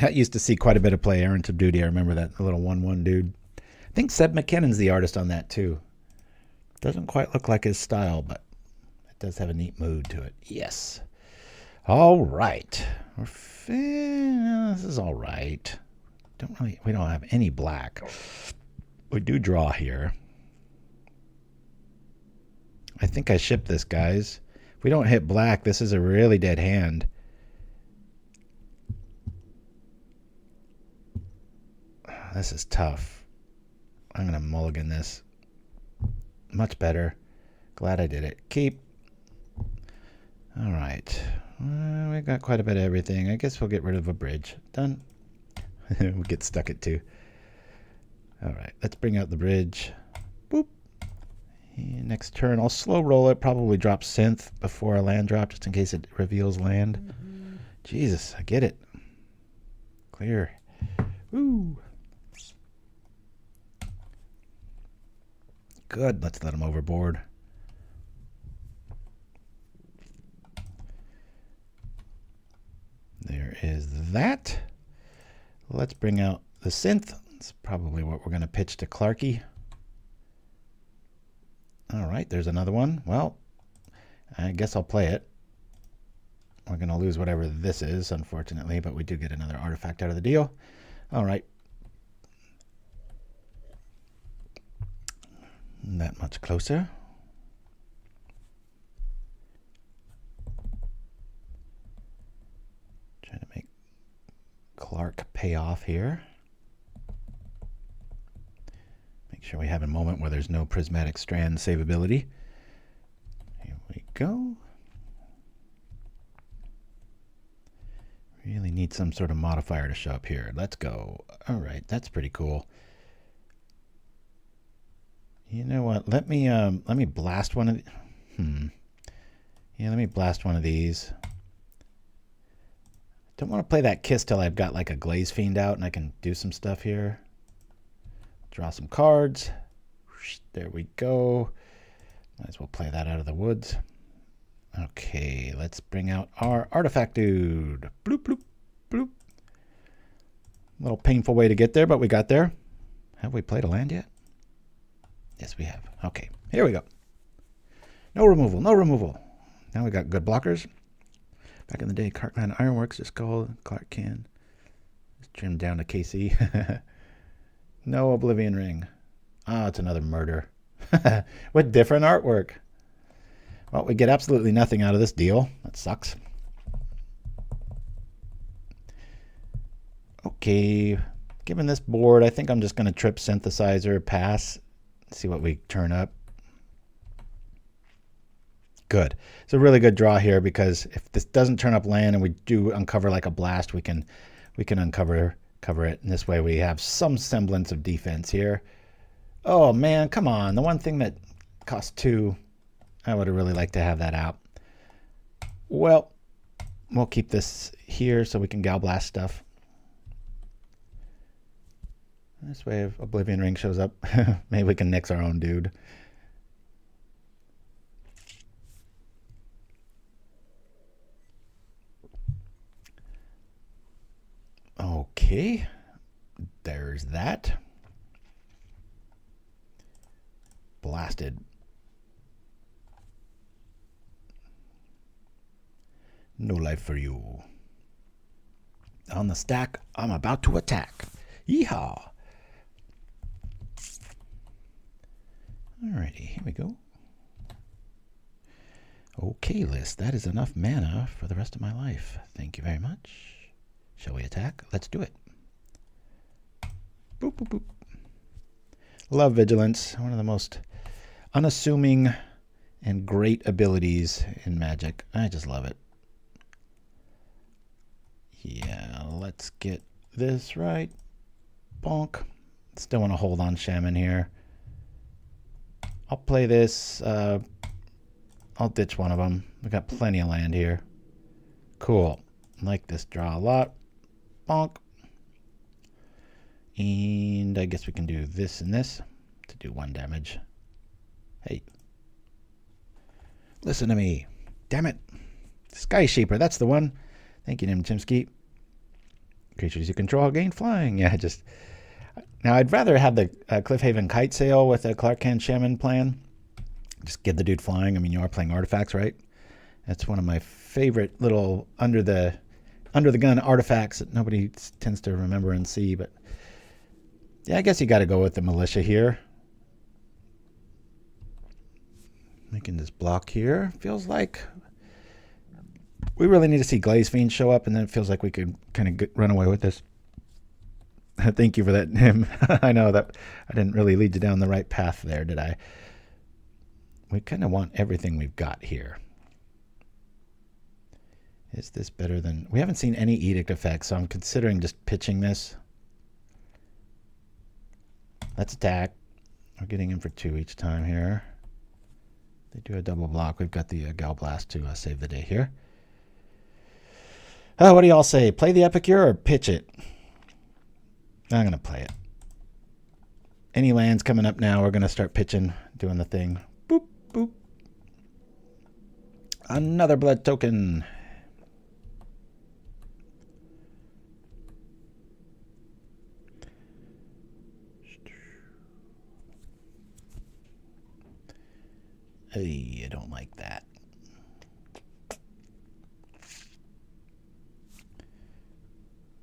That used to see quite a bit of play. Errant of Duty. I remember that little 1/1 dude. I think Seb McKinnon's the artist on that too. Doesn't quite look like his style, but it does have a neat mood to it. Yes. All right. This is all right. We don't have any black. We do draw here. I think I ship this, guys. If we don't hit black, this is a really dead hand. This is tough. I'm going to mulligan this. Much better. Glad I did it. Keep. All right. We got quite a bit of everything. I guess we'll get rid of a bridge. Done. We'll get stuck at 2. All right. Let's bring out the bridge. Boop. And next turn, I'll slow roll it. Probably drop synth before a land drop, just in case it reveals land. Jesus, I get it. Clear. Woo. Good. Let's let him overboard. There is that. Let's bring out the synth. It's probably what we're going to pitch to Clarky. All right, there's another one. Well, I guess I'll play it. We're going to lose whatever this is, unfortunately, but we do get another artifact out of the deal. All right. That much closer. Trying to make Clark pay off here. Make sure we have a moment where there's no prismatic strand savability. Here we go. Really need some sort of modifier to show up here. Let's go. All right, that's pretty cool. You know what? Let me blast one of the, Yeah, let me blast one of these. Don't want to play that Kiss till I've got like a Glaze Fiend out and I can do some stuff here. Draw some cards. There we go. Might as well play that out of the woods. Okay, let's bring out our artifact dude. Bloop, bloop, bloop. A little painful way to get there, but we got there. Have we played a land yet? Yes, we have. Okay, here we go. No removal, no removal. Now we got good blockers. Back in the day, Krark-Clan Ironworks just called Clark-Clan. Just trimmed down to KC. No Oblivion Ring. Ah, it's another murder. With different artwork. Well, we get absolutely nothing out of this deal. That sucks. Okay. Given this board, I think I'm just going to trip Synthesizer, pass, see what we turn up. Good. It's a really good draw here because if this doesn't turn up land and we do uncover like a blast, we can cover it. And this way we have some semblance of defense here. Oh man, come on. The one thing that costs 2, I would have really liked to have that out. Well, we'll keep this here so we can Gal Blast stuff. This way if Oblivion Ring shows up, maybe we can nix our own dude. Okay, there's that. blasted. No life for you. On the stack, I'm about to attack. Yeehaw! Alrighty, here we go. Okay, list. That is enough mana for the rest of my life. Thank you very much. Shall we attack? Let's do it. Boop, boop, boop. Love Vigilance. One of the most unassuming and great abilities in Magic. I just love it. Yeah, let's get this right. Bonk. Still want to hold on Shaman here. I'll play this. I'll ditch one of them. We got plenty of land here. Cool. Like this draw a lot. Bonk. And I guess we can do this and this to do 1 damage. Hey. Listen to me. Damn it. Sky Shaper, that's the one. Thank you, Chimpskey. Creatures you control gain flying. Yeah, just... Now, I'd rather have the Cliffhaven Kite Sail with a Krark-Clan Shaman plan. Just give the dude flying. I mean, you are playing artifacts, right? That's one of my favorite little under the gun artifacts that nobody tends to remember and see. But yeah, I guess you got to go with the Militia here. Making this block here. Feels like we really need to see Glaze Fiend show up, and then it feels like we could kind of run away with this. Thank you for that, Nim. I know that I didn't really lead you down the right path there, did I? We kind of want everything we've got here. Is this better than... We haven't seen any Edict effects, so I'm considering just pitching this. Let's attack. We're getting in for 2 each time here. They do a double block. We've got the Galvanic Blast to save the day here. What do y'all say? Play the Epicure or pitch it? I'm going to play it. Any lands coming up now, we're going to start pitching, doing the thing. Boop, boop. Another blood token. Hey, I don't like that.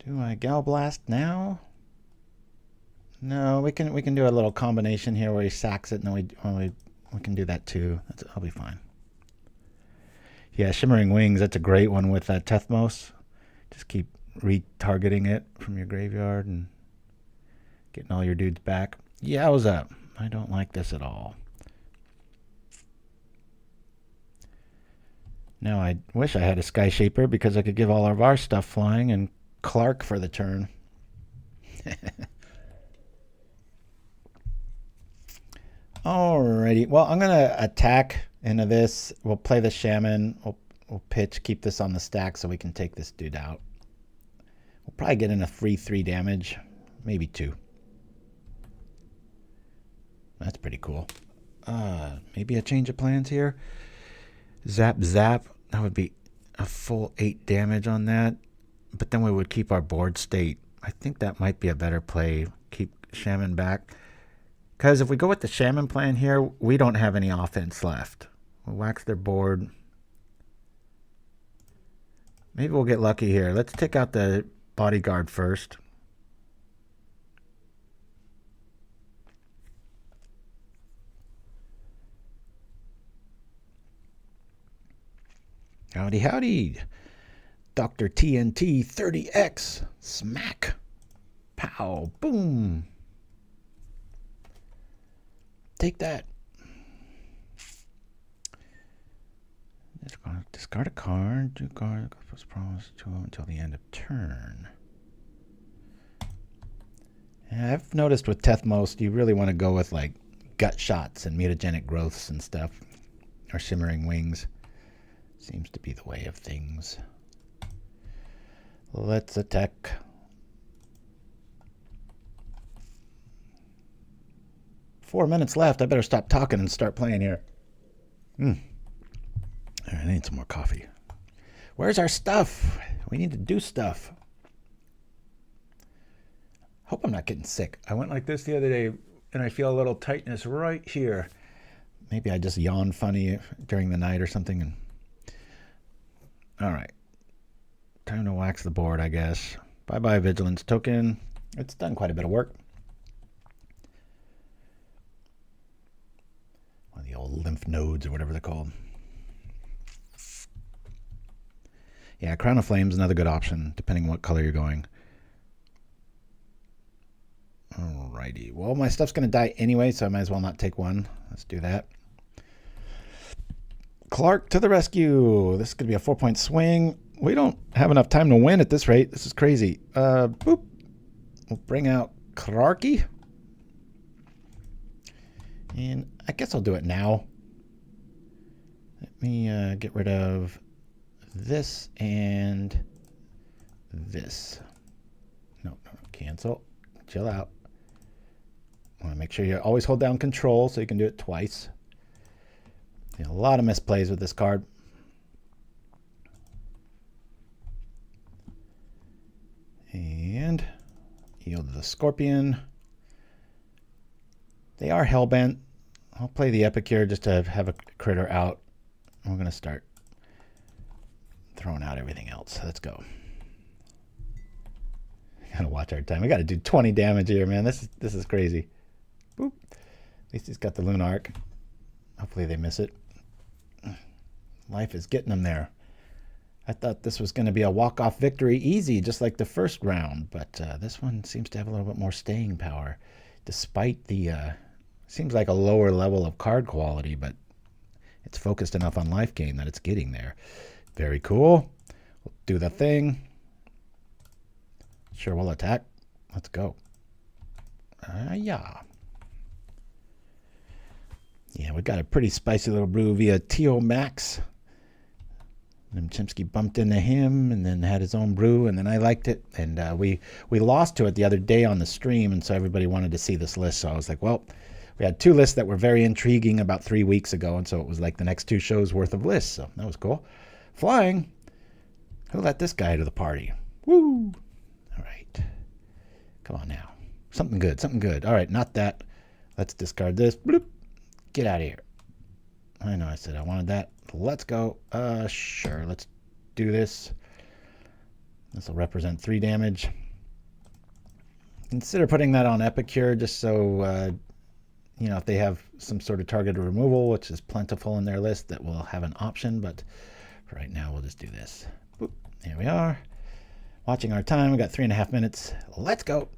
Do I Gal Blast now? No, we can do a little combination here where he sacks it, and then we can do that too. I'll be fine. Yeah, Shimmering Wings, that's a great one with Tethmos. Just keep retargeting it from your graveyard and getting all your dudes back. Yowza. I don't like this at all. Now I wish I had a Sky Shaper because I could give all of our stuff flying and Clark for the turn. Alrighty. Well, I'm going to attack into this. We'll play the Shaman. We'll pitch, keep this on the stack so we can take this dude out. We'll probably get in a free 3 damage. Maybe 2. That's pretty cool. Maybe a change of plans here. Zap, zap. That would be a full 8 damage on that. But then we would keep our board state. I think that might be a better play. Keep Shaman back. Because if we go with the Shaman plan here, we don't have any offense left. We'll wax their board. Maybe we'll get lucky here. Let's take out the Bodyguard first. Howdy, howdy. Dr. TNT 30X. Smack. Pow. Boom. Take that. Discard a card. Do card. Promise to until the end of turn. Yeah, I've noticed with Tethmos, you really want to go with like gut shots and mutagenic growths and stuff. Or Shimmering Wings. Seems to be the way of things. Let's attack. Four minutes left. I better stop talking and start playing here. All right, I need some more coffee. Where's our stuff? We need to do stuff. Hope I'm not getting sick. I went like this the other day, and I feel a little tightness right here. Maybe I just yawn funny during the night or something. And all right. Time to wax the board, I guess. Bye-bye, Vigilance token. It's done quite a bit of work. One of the old lymph nodes or whatever they're called. Yeah, Crown of Flame's another good option, depending on what color you're going. Alrighty. Well, my stuff's going to die anyway, so I might as well not take one. Let's do that. Clark to the rescue. This is going to be a 4-point swing. We don't have enough time to win at this rate. This is crazy. Boop. We'll bring out Krarky. And I guess I'll do it now. Let me get rid of this and this. No, cancel. Chill out. I want to make sure you always hold down control so you can do it twice. A lot of misplays with this card. And yield to the Scorpion. They are hellbent. I'll play the Epicure just to have a critter out. We're going to start throwing out everything else. Let's go. Gotta watch our time. We got to do 20 damage here, man. This is crazy. Boop. At least he's got the Lunark. Hopefully they miss it. Life is getting them there. I thought this was going to be a walk-off victory easy, just like the first round, but this one seems to have a little bit more staying power, despite the, seems like a lower level of card quality, but it's focused enough on life gain that it's getting there. Very cool. We'll do the thing. Sure, we'll attack. Let's go. Yeah. Yeah, we got a pretty spicy little brew via Tiomax. And Chimpskey bumped into him and then had his own brew, and then I liked it. And we lost to it the other day on the stream, and so everybody wanted to see this list. So I was like, well, we had two lists that were very intriguing about 3 weeks ago, and so it was like the next 2 shows worth of lists. So that was cool. Flying. Who let this guy to the party? Woo! All right. Come on now. Something good, something good. All right, not that. Let's discard this. Bloop. Get out of here. I know I said I wanted that. Let's go. Sure. Let's do this. This will represent 3 damage. Consider putting that on Epicure just so, you know, if they have some sort of targeted removal, which is plentiful in their list, that will have an option. But for right now, we'll just do this. Boop. Here we are. Watching our time. We got 3.5 minutes. Let's go.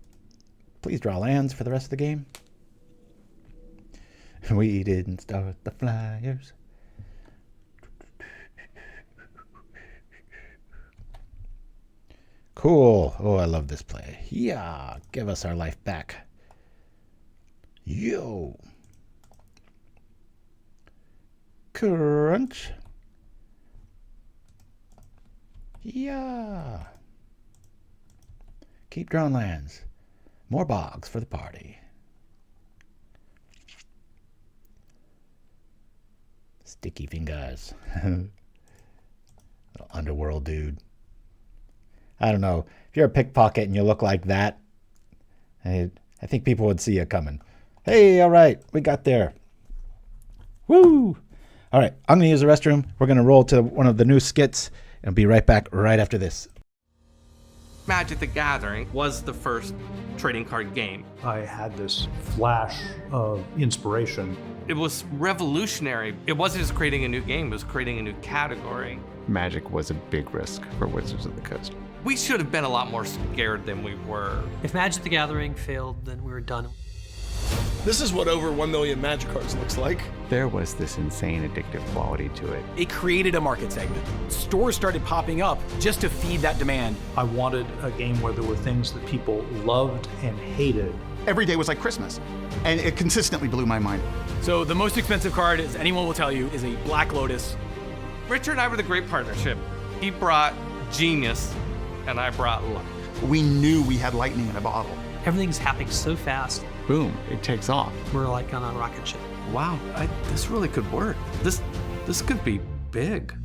Please draw lands for the rest of the game. We didn't start the Flyers. Cool. Oh, I love this play. Yeah, give us our life back. Yo. Crunch. Yeah. Keep drawing lands. More bogs for the party. Sticky fingers. Little underworld dude. I don't know. If you're a pickpocket and you look like that, I think people would see you coming. Hey, all right. We got there. Woo! All right. I'm going to use the restroom. We're going to roll to one of the new skits and be right back right after this. Magic the Gathering was the first trading card game. I had this flash of inspiration. It was revolutionary. It wasn't just creating a new game, it was creating a new category. Magic was a big risk for Wizards of the Coast. We should have been a lot more scared than we were. If Magic the Gathering failed, then we were done. This is what over 1 million Magic cards looks like. There was this insane addictive quality to it. It created a market segment. Stores started popping up just to feed that demand. I wanted a game where there were things that people loved and hated. Every day was like Christmas, and it consistently blew my mind. So the most expensive card, as anyone will tell you, is a Black Lotus. Richard and I were the great partnership. He brought genius, and I brought luck. We knew we had lightning in a bottle. Everything's happening so fast. Boom, it takes off. We're like on a rocket ship. Wow, this really could work. This could be big.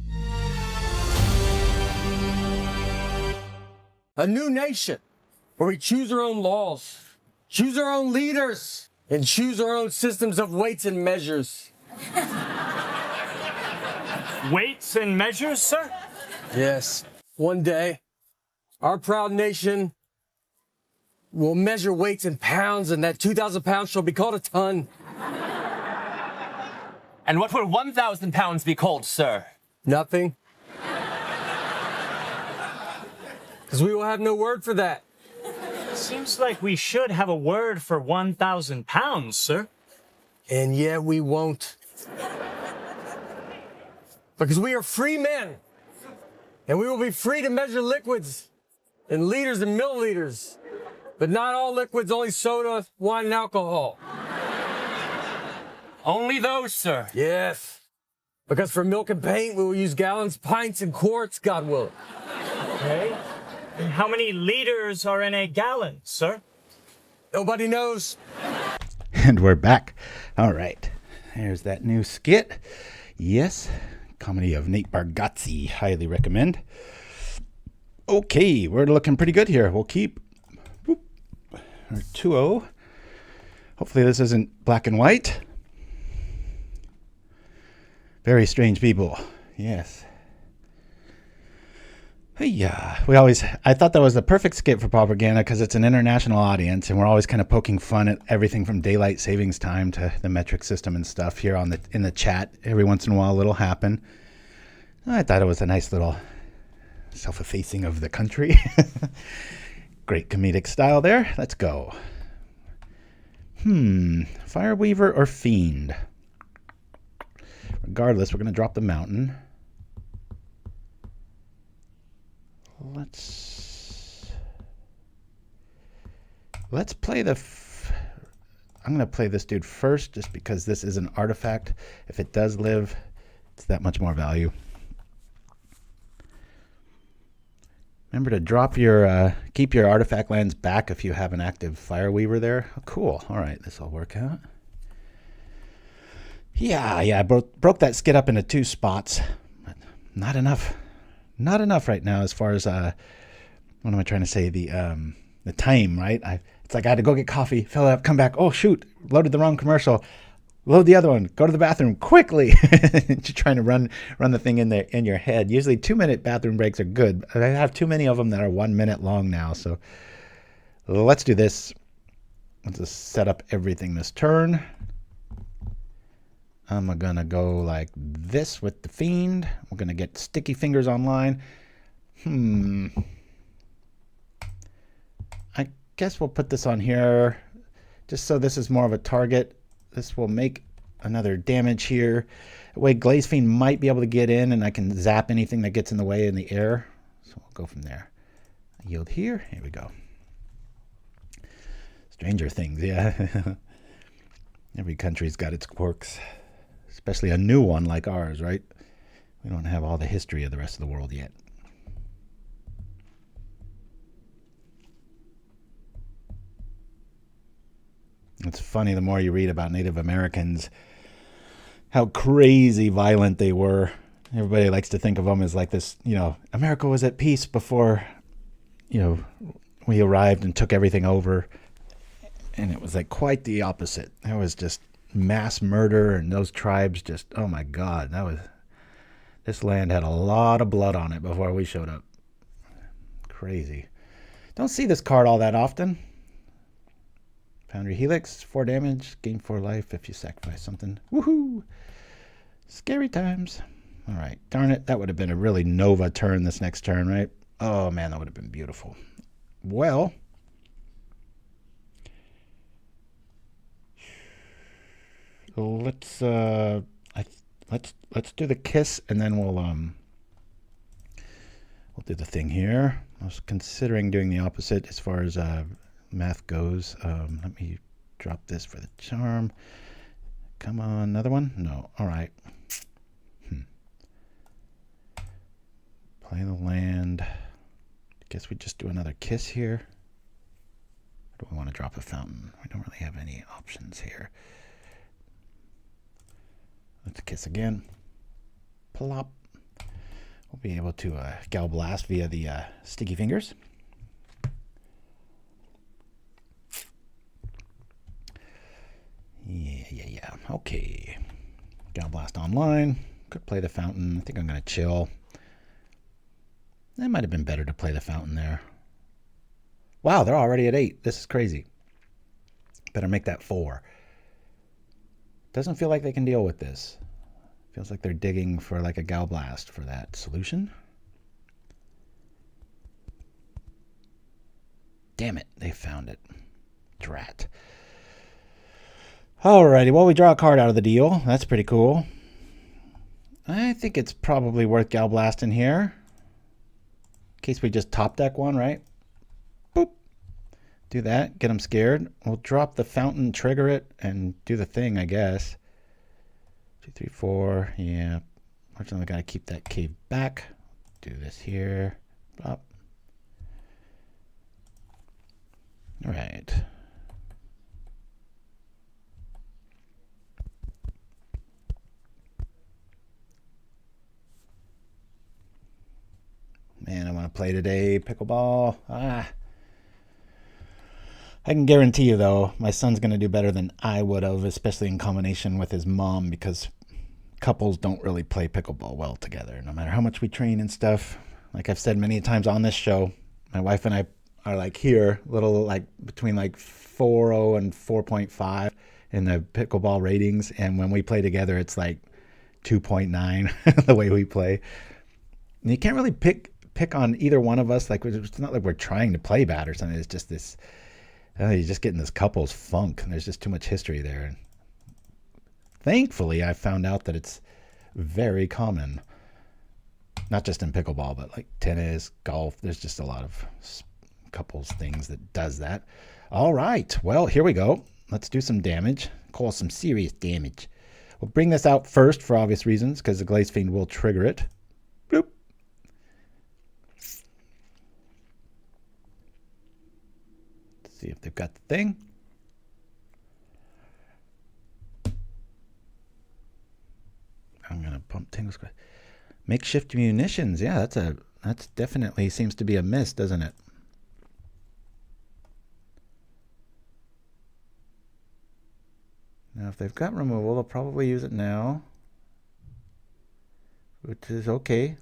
A new nation where we choose our own laws, choose our own leaders, and choose our own systems of weights and measures. Weights and measures, sir? Yes. One day, our proud nation will measure weights in pounds, and that 2,000 pounds shall be called a ton. And what will 1,000 pounds be called, sir? Nothing. Because we will have no word for that. Seems like we should have a word for 1,000 pounds, sir. And yet we won't. Because we are free men. And we will be free to measure liquids in liters and milliliters. But not all liquids, only soda, wine, and alcohol. Only those, sir. Yes. Because for milk and paint, we will use gallons, pints, and quarts, God willing. Okay. And how many liters are in a gallon, sir? Nobody knows. And we're back. All right. There's that new skit. Yes. Comedy of Nate Bargatze. Highly recommend. Okay. We're looking pretty good here. We'll keep our 2-0. Hopefully this isn't black and white. Very strange people. Yes. Yeah, I thought that was the perfect skit for propaganda because it's an international audience and we're always kind of poking fun at everything from daylight savings time to the metric system and stuff here in the chat. Every once in a while it'll happen. I thought it was a nice little self-effacing of the country. Great comedic style there. Let's go. Fireweaver or Fiend? Regardless, we're going to drop the mountain. Let's play I'm going to play this dude first just because this is an artifact. If it does live, it's that much more value. Remember to drop keep your artifact lands back if you have an active Fireweaver there. Oh, cool. All right, this will work out. Yeah, I broke that skid up into 2 spots. But not enough. Not enough right now as far as, what am I trying to say? The time, right? It's like I had to go get coffee, fill it up, come back. Oh, shoot, loaded the wrong commercial. Load the other one. Go to the bathroom quickly. You're trying to run the thing in your head. Usually 2-minute bathroom breaks are good. I have too many of them that are 1 minute long now. So let's do this. Let's just set up everything this turn. I'm going to go like this with the Fiend. We're going to get Sticky Fingers online. I guess we'll put this on here just so this is more of a target. This will make another damage here. That way Glaze Fiend might be able to get in and I can zap anything that gets in the way in the air. So we'll go from there. Yield here. Here we go. Stranger Things, yeah. Every country's got its quirks. Especially a new one like ours, right? We don't have all the history of the rest of the world yet. It's funny, the more you read about Native Americans, how crazy violent they were. Everybody likes to think of them as like this, America was at peace before, we arrived and took everything over. And it was like quite the opposite. There was just mass murder and those tribes just, oh my God, this land had a lot of blood on it before we showed up. Crazy. Don't see this card all that often. Foundry Helix, 4 damage, gain 4 life if you sacrifice something. Woohoo! Scary times. All right, darn it, that would have been a really Nova turn this next turn, right? Oh man, that would have been beautiful. Well, let's do the kiss and then we'll do the thing here. I was considering doing the opposite as far as math goes. Let me drop this for the charm. Come on, another one? No. All right. Play the land. Guess we just do another kiss here. Or do we want to drop a fountain? We don't really have any options here. Let's kiss again. Plop. We'll be able to Gal Blast via the Sticky Fingers. Yeah. Okay. Galblast online. Could play the fountain. I think I'm going to chill. It might have been better to play the fountain there. Wow, they're already at 8. This is crazy. Better make that 4. Doesn't feel like they can deal with this. Feels like they're digging for like a Galblast for that solution. Damn it, they found it. Drat. Alrighty, well, we draw a card out of the deal. That's pretty cool. I think it's probably worth Galblast in here. In case we just top deck one, right? Boop. Do that, get them scared. We'll drop the fountain, trigger it, and do the thing, I guess. 2, 3, 4. Yeah. Unfortunately, we got to keep that cave back. Do this here. Up. All right. Man, I want to play today. Pickleball. I can guarantee you, though, my son's going to do better than I would have, especially in combination with his mom, because couples don't really play pickleball well together, no matter how much we train and stuff. Like I've said many times on this show, my wife and I are like here, little like between like 4.0 and 4.5 in the pickleball ratings. And when we play together, it's like 2.9 the way we play. And you can't really pick on either one of us. Like, it's not like we're trying to play bad or something. It's just this, you're just getting this couple's funk. And there's just too much history there. And thankfully, I found out that it's very common. Not just in pickleball, but like tennis, golf. There's just a lot of couples things that does that. All right. Well, here we go. Let's do some damage. Call some serious damage. We'll bring this out first for obvious reasons, because the Glaze Fiend will trigger it. Bloop. Let's see if they've got the thing. I'm gonna pump Tingle Squad. Makeshift munitions. Yeah, that's definitely seems to be a miss, doesn't it? Now, if they've got removal, they'll probably use it now, which is okay.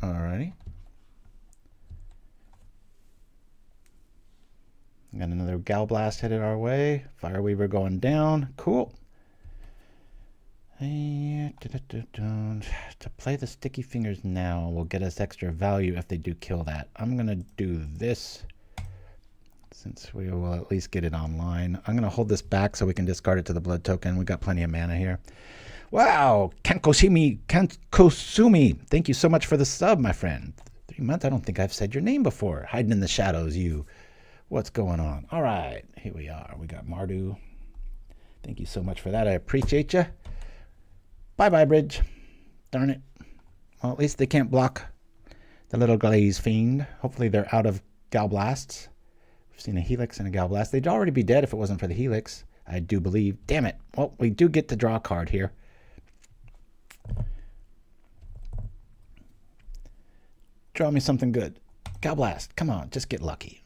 Alrighty. Got another Galblast headed our way. Fireweaver going down. Cool. And to play the Sticky Fingers now will get us extra value if they do kill that. I'm going to do this since we will at least get it online. I'm going to hold this back so we can discard it to the blood token. We got plenty of mana here. Wow, Kankosumi, thank you so much for the sub, my friend. 3 months, I don't think I've said your name before. Hiding in the shadows, you. What's going on? All right, here we are. We got Mardu. Thank you so much for that. I appreciate you. Bye-bye, Bridge. Darn it. Well, at least they can't block the little Glaze Fiend. Hopefully they're out of Galblasts. We've seen a Helix and a Galblast. They'd already be dead if it wasn't for the Helix, I do believe. Damn it. Well, we do get to draw a card here. Draw me something good. Galblast, come on, just get lucky.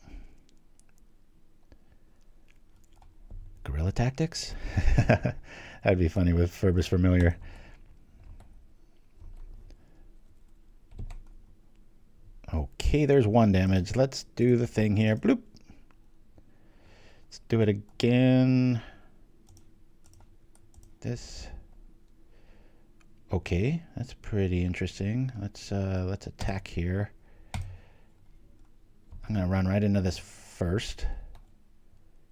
Guerrilla Tactics? That'd be funny with Furbus Familiar. Okay, there's 1 damage. Let's do the thing here. Bloop. Let's do it again. This. Okay, that's pretty interesting. Let's attack here. I'm gonna run right into this first.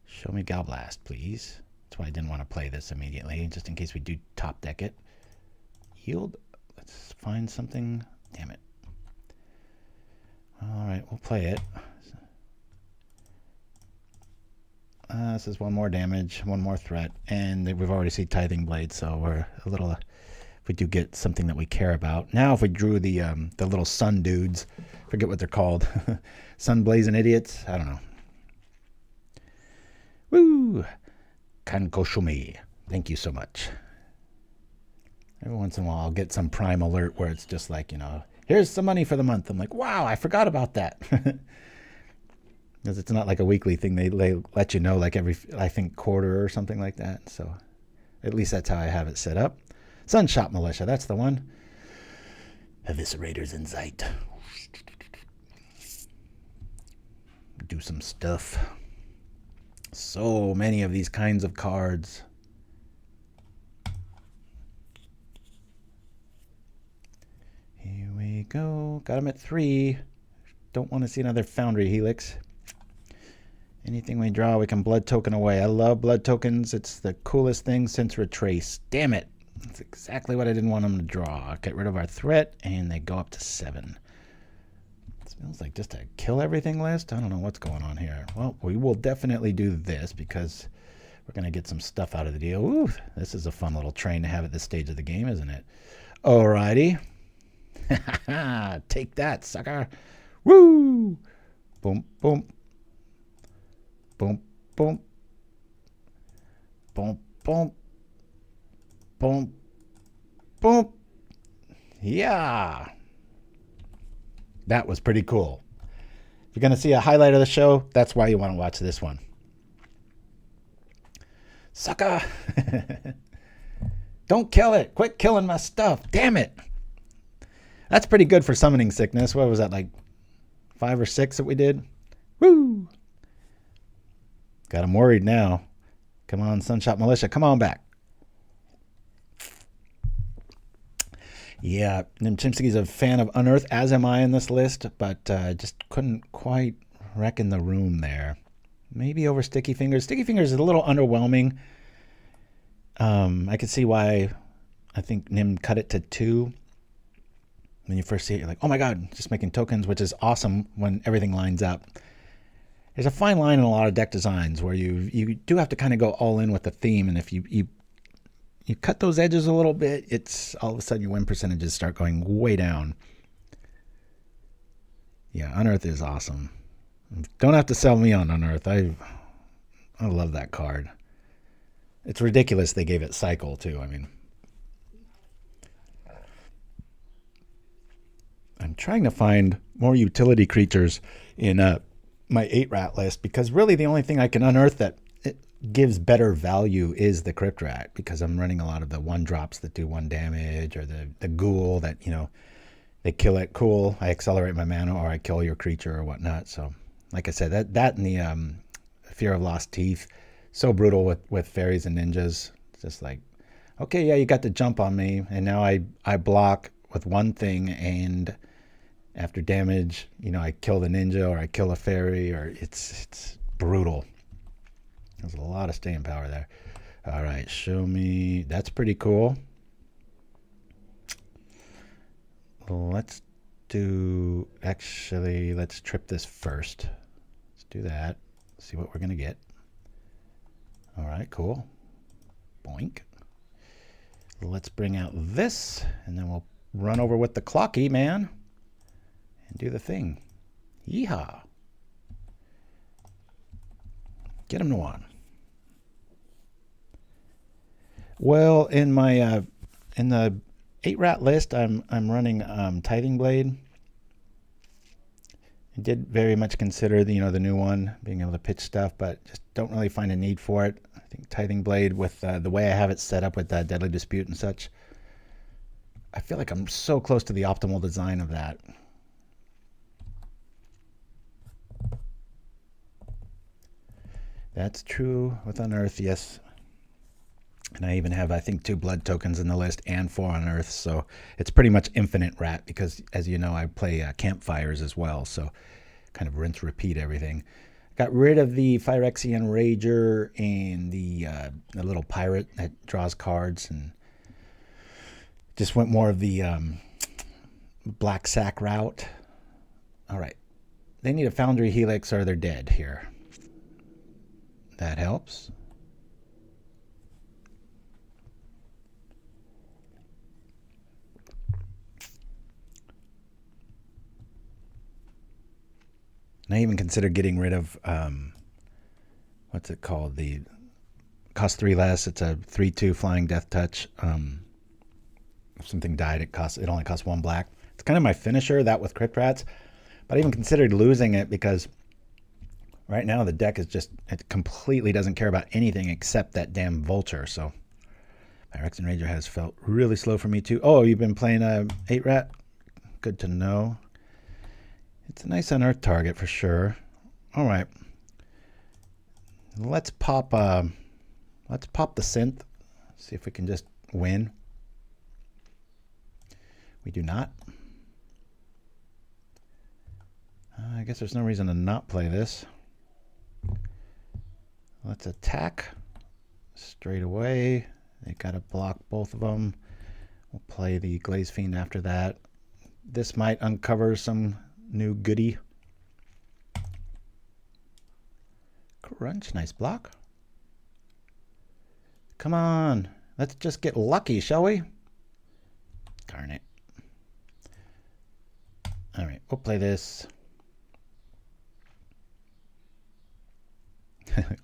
Show me Galblast, please. That's why I didn't want to play this immediately, just in case we do top deck it. Yield. Let's find something. Damn it. All right, we'll play it. This is 1 more damage, 1 more threat, and we've already seen Tithing Blade, so we're a little. If we do get something that we care about. Now, if we drew the little sun dudes, forget what they're called, sun blazing idiots. I don't know. Woo! Kankoshumi. Thank you so much. Every once in a while, I'll get some Prime alert where it's just like, you know, here's some money for the month. I'm like, wow, I forgot about that. Because it's not like a weekly thing. They let you know like every, I think, quarter or something like that. So at least that's how I have it set up. Sunshot Militia, that's the one. Eviscerators in sight. Do some stuff. So many of these kinds of cards. Here we go. Got him at 3. Don't want to see another Foundry Helix. Anything we draw, we can blood token away. I love blood tokens. It's the coolest thing since Retrace. Damn it. That's exactly what I didn't want them to draw. Get rid of our threat, and they go up to 7. It smells like just a kill everything list. I don't know what's going on here. Well, we will definitely do this because we're going to get some stuff out of the deal. Ooh, this is a fun little train to have at this stage of the game, isn't it? Alrighty. Take that, sucker. Woo! Boom, boom. Boom, boom. Boom, boom. Boom. Boom. Yeah. That was pretty cool. If you're going to see a highlight of the show, that's why you want to watch this one. Sucker. Don't kill it. Quit killing my stuff. Damn it. That's pretty good for summoning sickness. What was that, like 5 or 6 that we did? Woo. Got him worried now. Come on, Sunshot Militia. Come on back. Yeah, Chimpskey's a fan of Unearth, as am I in this list, but just couldn't quite reckon the room there. Maybe over Sticky Fingers. Sticky Fingers is a little underwhelming. I could see why I think Nim cut it to 2. When you first see it, you're like, oh my god, just making tokens, which is awesome when everything lines up. There's a fine line in a lot of deck designs where you do have to kind of go all in with the theme, and if you cut those edges a little bit, it's all of a sudden your win percentages start going way down. Yeah, Unearth is awesome. Don't have to sell me on Unearth. I love that card. It's ridiculous they gave it Cycle too. I mean, I'm trying to find more utility creatures in my 8-rat list, because really the only thing I can unearth that it gives better value is the Crypt Rat, because I'm running a lot of the 1-drops that do 1 damage, or the Ghoul that, you know, they kill it, cool, I accelerate my mana, or I kill your creature or whatnot. So like I said, that and the Fear of Lost Teeth, so brutal with fairies and ninjas. It's just like, okay, yeah, you got the jump on me, and now I block with one thing, and after damage, you know, I kill the ninja or I kill a fairy, or it's brutal. There's a lot of staying power there. All right, show me. That's pretty cool. Let's trip this first. Let's do that. See what we're going to get. All right, cool. Boink. Let's bring out this, and then we'll run over with the Clocky, man, and do the thing. Yeehaw. Get him to 1. Well, in my in the 8-rat list, I'm running Tithing Blade. I did very much consider the new one, being able to pitch stuff, but just don't really find a need for it. I think Tithing Blade, with the way I have it set up with that Deadly Dispute and such, I feel like I'm so close to the optimal design of that. That's true with Unearth, yes. And I even have, I think, 2 blood tokens in the list and 4 Unearth, so it's pretty much infinite rat, because, as you know, I play campfires as well, so kind of rinse, repeat everything. Got rid of the Phyrexian Rager and the little pirate that draws cards, and just went more of the Black Sack route. All right. They need a Foundry Helix or they're dead here. That helps. And I even considered getting rid of, what's it called? The cost 3 less. It's a 3/2 flying death touch. If something died, it only costs 1 black. It's kind of my finisher, that with Crypt Rats. But I even considered losing it because Right now, the deck is just, it completely doesn't care about anything except that damn Vulture. So my Hexxen Rager has felt really slow for me too. Oh, you've been playing 8-rat? Good to know. It's a nice unearthed target for sure. All right. Let's pop the synth. See if we can just win. We do not. I guess there's no reason to not play this. Let's attack straight away. They got to block both of them. We'll play the Glaze Fiend after that. This might uncover some new goodie. Crunch, nice block. Come on, let's just get lucky, shall we? Darn it. All right, we'll play this.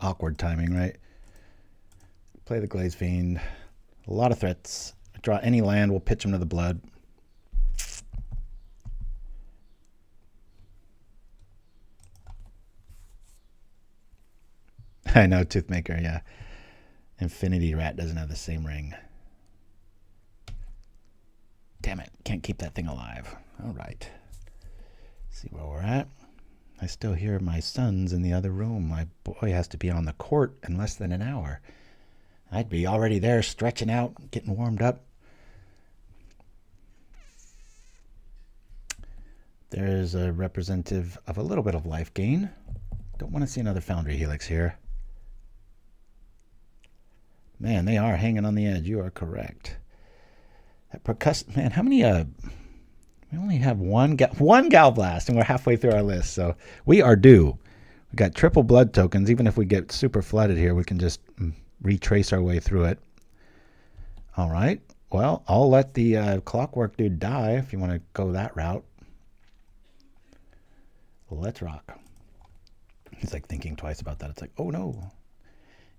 Awkward timing, right? Play the Glaze Fiend. A lot of threats. Draw any land, we'll pitch them to the blood. I know, Toothmaker, yeah. Infinity Rat doesn't have the same ring. Damn it, can't keep that thing alive. All right. See where we're at. I still hear my sons in the other room. My boy has to be on the court in less than an hour. I'd be already there stretching out, getting warmed up. There's a representative of a little bit of life gain. Don't want to see another Foundry Helix here. Man, they are hanging on the edge. You are correct. That percuss, man, how many we only have one Gal Blast, and we're halfway through our list, so we are due. We got triple blood tokens. Even if we get super flooded here, we can just retrace our way through it. All right. Well, I'll let the Clockwork dude die if you want to go that route. Let's rock. He's like thinking twice about that. It's like, oh no,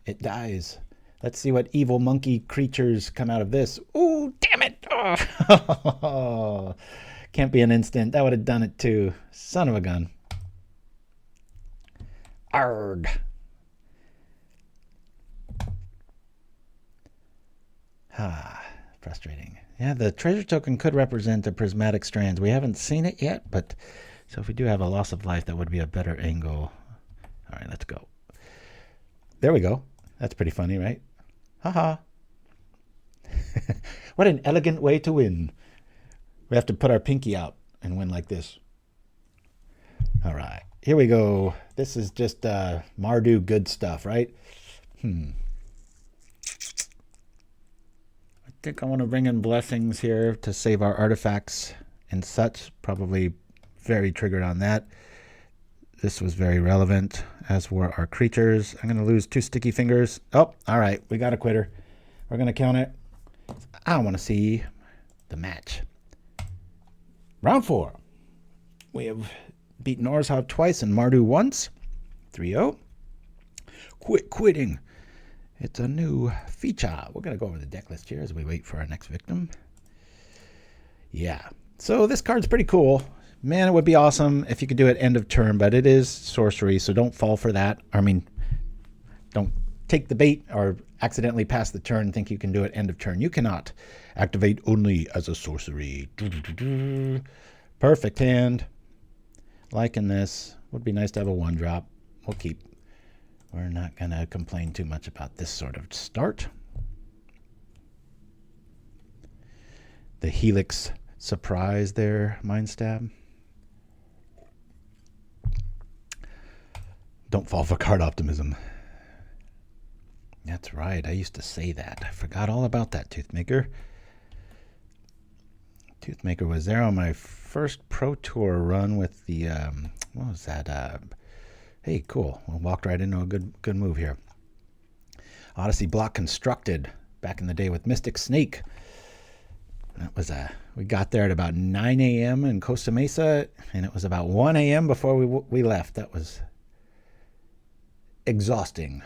it dies. Let's see what evil monkey creatures come out of this. Ooh, damn it. Oh. Can't be an instant. That would have done it too. Son of a gun. Arg. Ah, frustrating. Yeah, the treasure token could represent a prismatic strands. We haven't seen it yet, but so if we do have a loss of life, that would be a better angle. All right, let's go. There we go. That's pretty funny, right? Haha. What an elegant way to win. We have to put our pinky out and win like this. All right, here we go. This is just Mardu good stuff, right? I think I want to bring in blessings here to save our artifacts and such. Probably very triggered on that. This was very relevant, as were our creatures. I'm going to lose 2 sticky fingers. Oh, all right. We got a quitter. We're going to count it. I want to see the match. Round 4. We have beaten Orzhov twice and Mardu once. 3-0. Quit quitting. It's a new feature. We're going to go over the deck list here as we wait for our next victim. Yeah. So this card's pretty cool. Man, it would be awesome if you could do it end of turn, but it is sorcery, so don't fall for that. I mean, don't take the bait or accidentally pass the turn and think you can do it end of turn. You cannot. Activate only as a sorcery. Perfect hand. Liking this. Would be nice to have a 1-drop. We'll keep. We're not going to complain too much about this sort of start. The Helix surprise there, Mind Stab. Don't fall for card optimism. That's right. I used to say that. I forgot all about that, Toothmaker. Toothmaker was there on my first Pro Tour run with the, what was that? Hey, cool. We walked right into a good move here. Odyssey block constructed back in the day with Mystic Snake. That was we got there at about 9 a.m. in Costa Mesa, and it was about 1 a.m. before we left. That was exhausting.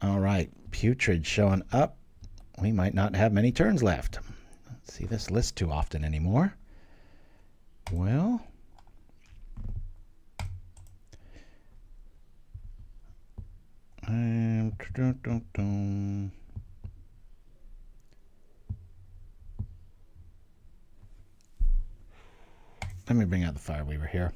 All right, Putrid showing up. We might not have many turns left. Don't see this list too often anymore. Well, Let me bring out the Fireweaver here.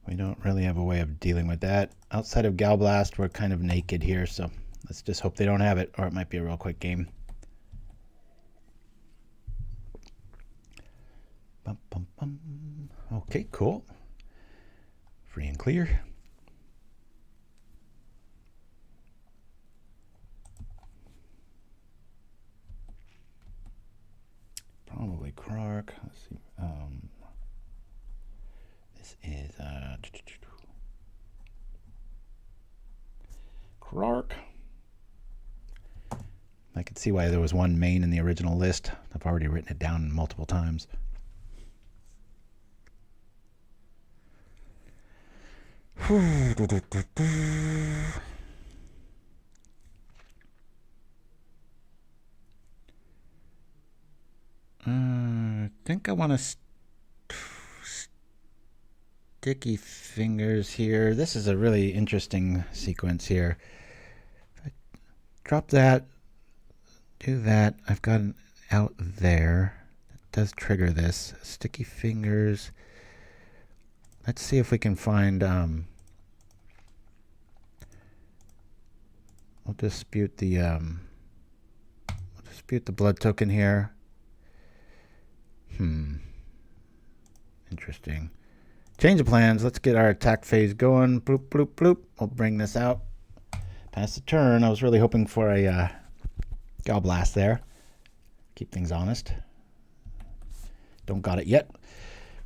We don't really have a way of dealing with that. Outside of Gal Blast, we're kind of naked here, so let's just hope they don't have it, or it might be a real quick game. Bum, bum, bum. Okay, cool. Free and clear. Probably Krark. Let's see. This is Krark. I could see why there was one main in the original list. I've already written it down multiple times. I think I want to sticky fingers here. This is a really interesting sequence here. If I drop that, do that. I've got an out there. It does trigger this. Sticky fingers. Let's see if we can find... we'll dispute the blood token here. Interesting. Change of plans. Let's get our attack phase going. Bloop, bloop, bloop. We'll bring this out. Pass the turn. I was really hoping for a Gal Blast there. Keep things honest. Don't got it yet.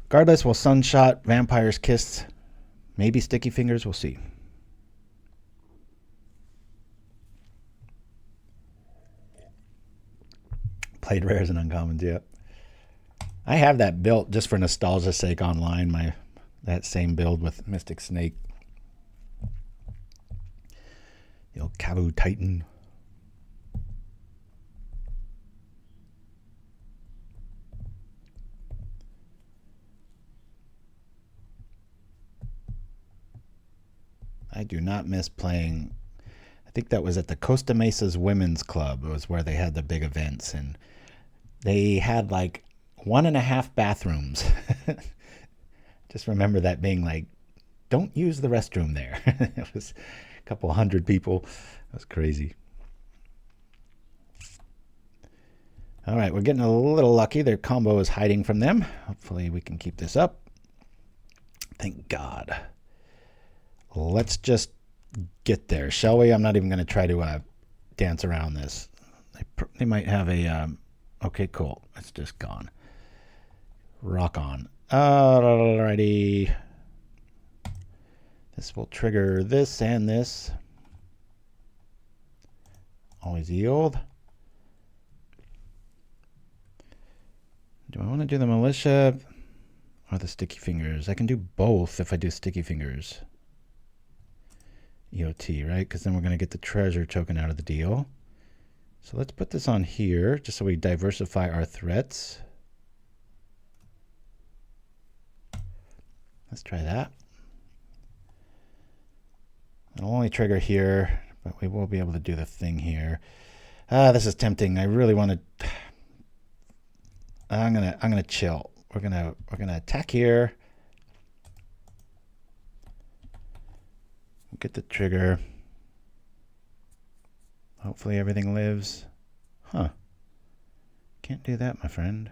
Regardless, we'll Sunshot, Vampire's Kiss, maybe Sticky Fingers. We'll see. Played rares and uncommons, yeah. I have that built just for nostalgia's sake online. That same build with Mystic Snake. The old Cavu Titan. I do not miss playing. I think that was at the Costa Mesa's Women's Club. It was where they had the big events, and they had like 1.5 bathrooms. Just remember that being like, don't use the restroom there. It was a couple hundred people. That was crazy. All right, we're getting a little lucky. Their combo is hiding from them. Hopefully we can keep this up. Thank God. Let's just get there, shall we? I'm not even going to try to dance around this. They might have a... okay, cool. It's just gone. Rock on. Alrighty. This will trigger this and this. Always yield. Do I want to do the militia or the sticky fingers? I can do both if I do sticky fingers. EOT, right? Because then we're going to get the treasure token out of the deal. So let's put this on here just so we diversify our threats. Let's try that. It'll only trigger here, but we will be able to do the thing here. This is tempting. I really want to... I'm gonna chill. We're gonna attack here. Get the trigger. Hopefully everything lives. Huh. Can't do that, my friend.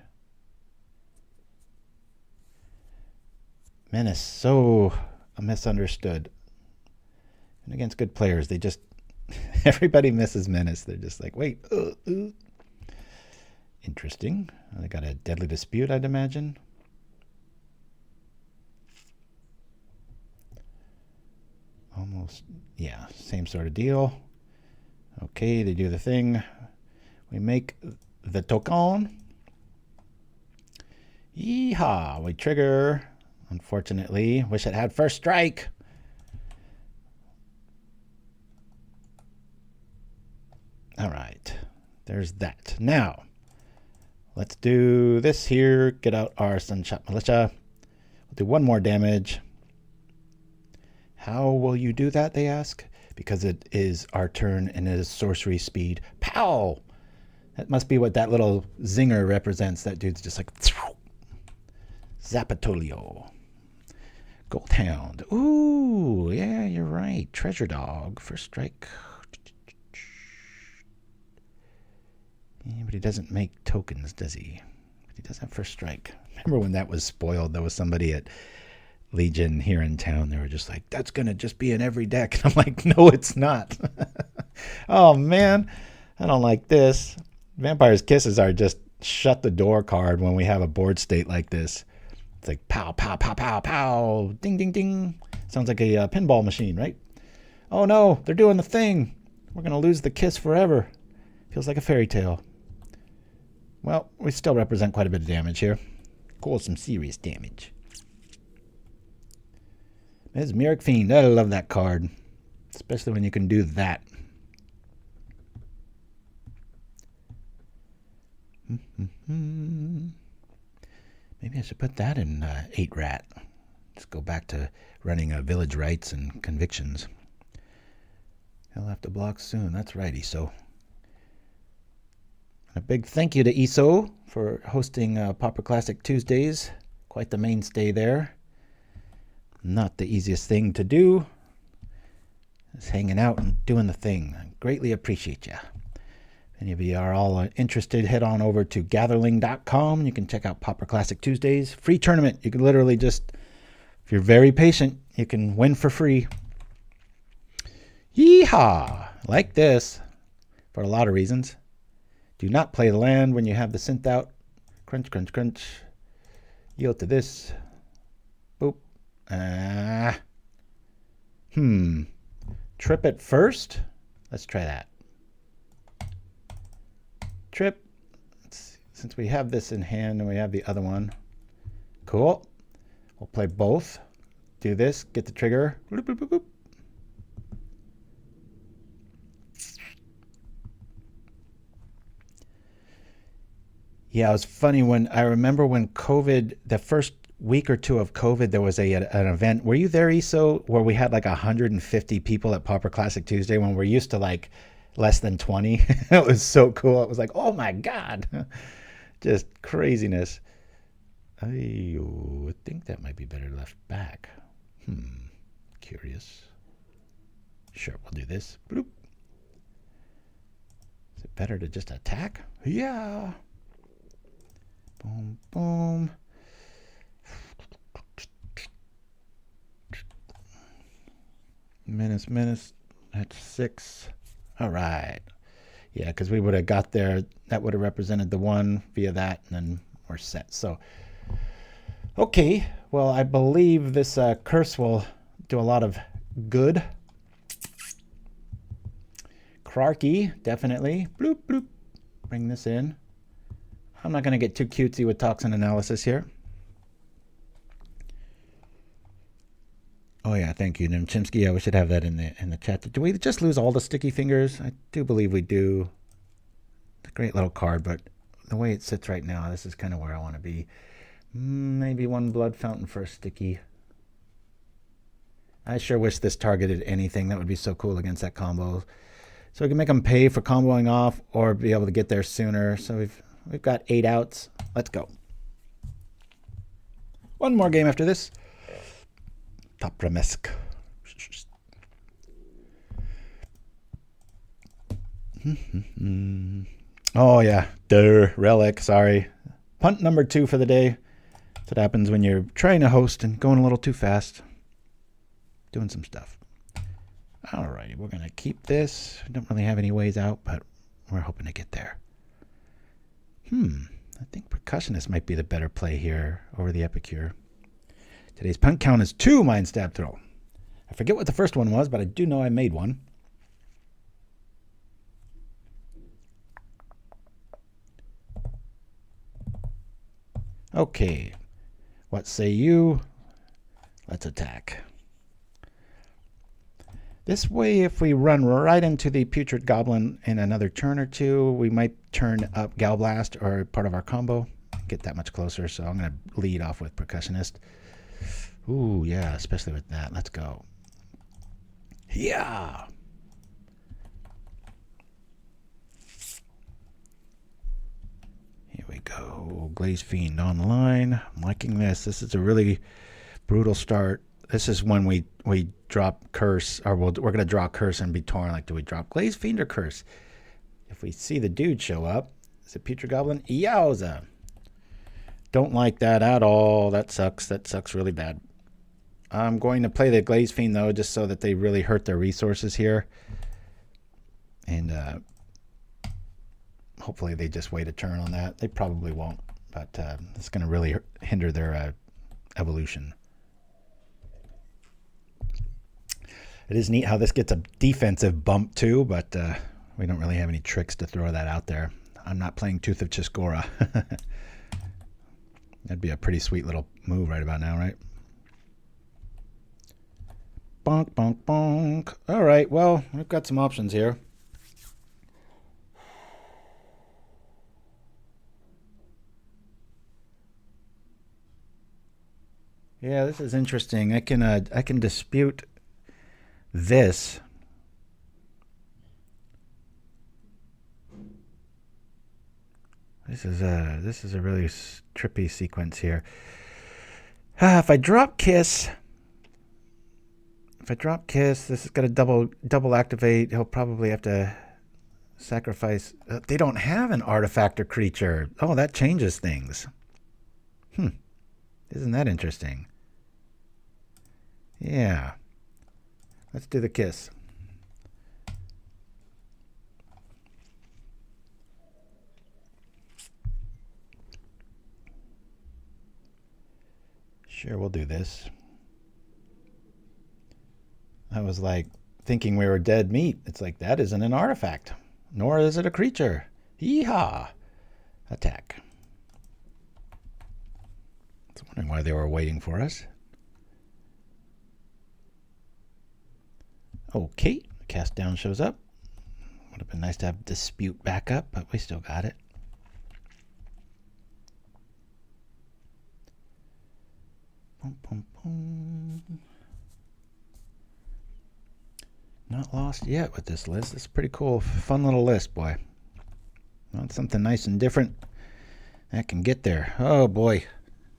Menace, so misunderstood. And against good players, they just... everybody misses Menace. They're just like, wait. Interesting. I got a Deadly Dispute, I'd imagine. Almost, yeah, same sort of deal. Okay, they do the thing. We make the token. Yeehaw, we trigger. Unfortunately, wish it had first strike. All right, there's that. Now, let's do this here. Get out our Sunshot Militia. We'll do one more damage. How will you do that, they ask? Because it is our turn and it is sorcery speed. Pow! That must be what that little zinger represents. That dude's just like... Zapatolio. Goldhound. Ooh, yeah, you're right. Treasure Dog. First strike. Yeah, but he doesn't make tokens, does he? But he does have first strike. Remember when that was spoiled? There was somebody at Legion here in town. They were just like, that's going to just be in every deck. And I'm like, no, it's not. Oh, man. I don't like this. Vampire's Kisses are just shut the door card when we have a board state like this. It's like pow, pow, pow, pow, pow. Ding, ding, ding. Sounds like a pinball machine, right? Oh, no. They're doing the thing. We're going to lose the kiss forever. Feels like a fairy tale. Well, we still represent quite a bit of damage here. Cool, some serious damage. Mesmeric Fiend. I love that card. Especially when you can do that. Maybe I should put that in 8-rat. Just go back to running village rights and convictions. He'll have to block soon. That's right, ESO. A big thank you to ESO for hosting Pauper Classic Tuesdays. Quite the mainstay there. Not the easiest thing to do. Just hanging out and doing the thing. I greatly appreciate you. If any of you are all interested, head on over to gatherling.com. You can check out Pauper Classic Tuesdays. Free tournament. You can literally just, if you're very patient, you can win for free. Yeehaw! Like this. For a lot of reasons. Do not play the land when you have the synth out. Crunch, crunch, crunch. Yield to this. Boop. Trip it first. Let's try that. Trip. Since we have this in hand and we have the other one. Cool. We'll play both. Do this. Get the trigger. Boop, boop, boop, boop. Yeah, it was funny when I remember when COVID, the first week or two of COVID, there was an event. Were you there, ESO, where we had like 150 people at Pauper Classic Tuesday when we're used to like less than 20? It was so cool. It was like, oh my God, just craziness. I think that might be better left back. Curious. Sure, we'll do this. Bloop. Is it better to just attack? Yeah. Boom, boom. Menace. That's 6. All right. Yeah, because we would have got there. That would have represented the 1 via that, and then we're set. So, okay. Well, I believe this curse will do a lot of good. Krarky, definitely. Bloop, bloop. Bring this in. I'm not going to get too cutesy with Toxin Analysis here. Oh yeah, thank you, Chimpskey. We should have that in the chat. Do we just lose all the sticky fingers? I do believe we do. It's a great little card, but the way it sits right now, this is kind of where I want to be. Maybe 1 blood fountain for a sticky. I sure wish this targeted anything. That would be so cool against that combo. So we can make them pay for comboing off or be able to get there sooner. So we've got 8 outs. Let's go. 1 more game after this. Topramesk. Oh yeah, Relic. Sorry. Punt number 2 for the day. That's what happens when you're trying to host and going a little too fast. Doing some stuff. Alrighty, we're gonna keep this. We don't really have any ways out, but we're hoping to get there. I think Percussionist might be the better play here over the Epicure. Today's punt count is 2 Mind Stab Throw. I forget what the first one was, but I do know I made one. Okay. What say you? Let's attack. This way, if we run right into the Putrid Goblin in another turn or 2, we might turn up Galblast or part of our combo. Get that much closer, so I'm going to lead off with Percussionist. Ooh, yeah, especially with that. Let's go. Yeah. Here we go. Glaze Fiend online. I'm liking this. This is a really brutal start. This is when we drop Curse, or we're going to draw Curse and be torn. Like, do we drop Glaze Fiend or Curse? If we see the dude show up, is it Putrid Goblin? Yowza. Don't like that at all. That sucks. That sucks really bad. I'm going to play the Glaze Fiend, though, just so that they really hurt their resources here. And hopefully they just wait a turn on that. They probably won't, but it's going to really hinder their evolution. It is neat how this gets a defensive bump too, but we don't really have any tricks to throw that out there. I'm not playing Tooth of Chiskora. That'd be a pretty sweet little move right about now, right? Bonk, bonk, bonk. All right, well, we've got some options here. Yeah, this is interesting. I can dispute this. This is a really trippy sequence here. If I drop Kiss, this is gonna double activate. He'll probably have to sacrifice. They don't have an artifact or creature. Oh, that changes things. Isn't that interesting? Yeah. Let's do the Kiss. Sure, we'll do this. I was like thinking we were dead meat. It's like, that isn't an artifact, nor is it a creature. Yeehaw! Attack. I was wondering why they were waiting for us. Okay, cast down shows up. Would have been nice to have dispute back up, but we still got it. Boom, boom, boom. Not lost yet with this list. It's a pretty cool, fun little list, boy. Want something nice and different that can get there. Oh boy,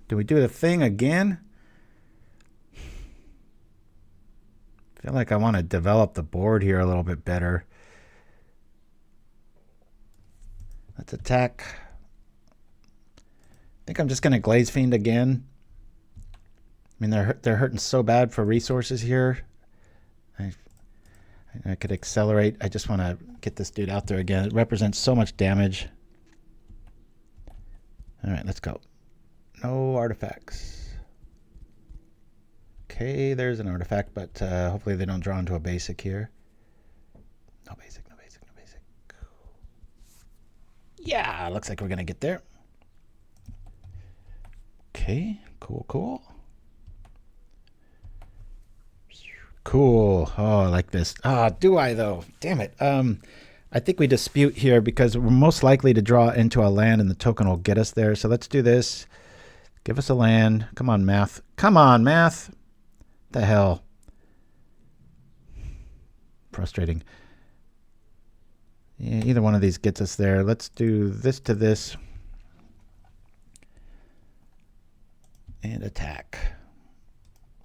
do we do the thing again? I feel like I want to develop the board here a little bit better. Let's attack. I think I'm just going to Glaze Fiend again. I mean, they're hurting so bad for resources here. I could accelerate. I just want to get this dude out there again. It represents so much damage. All right, let's go. No artifacts. Okay, there's an artifact, but hopefully they don't draw into a basic here. No basic, no basic, no basic. Yeah, looks like we're going to get there. Okay, cool, cool. Cool. Oh, I like this. Ah, do I though? Damn it. I think we dispute here because we're most likely to draw into a land and the token will get us there. So let's do this. Give us a land. Come on, math. Come on, math. The hell. Frustrating. Yeah, either one of these gets us there. Let's do this to this. And attack.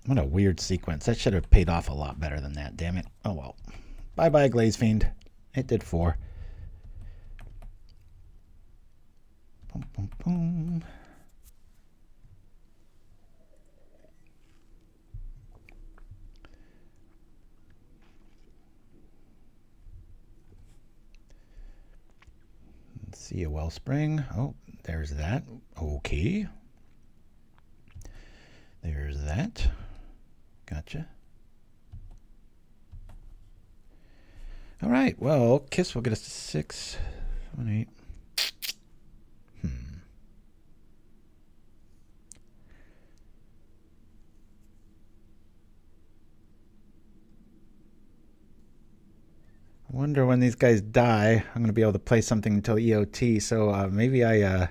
What a weird sequence. That should have paid off a lot better than that, damn it. Oh well. Bye-bye, Glaze Fiend. It did 4. Boom, boom, boom. Let's see a Wellspring. Oh, there's that. Okay. There's that. Gotcha. All right. Well, Kiss will get us to 6, 7, 8. I wonder when these guys die, I'm going to be able to play something until EOT. So maybe I...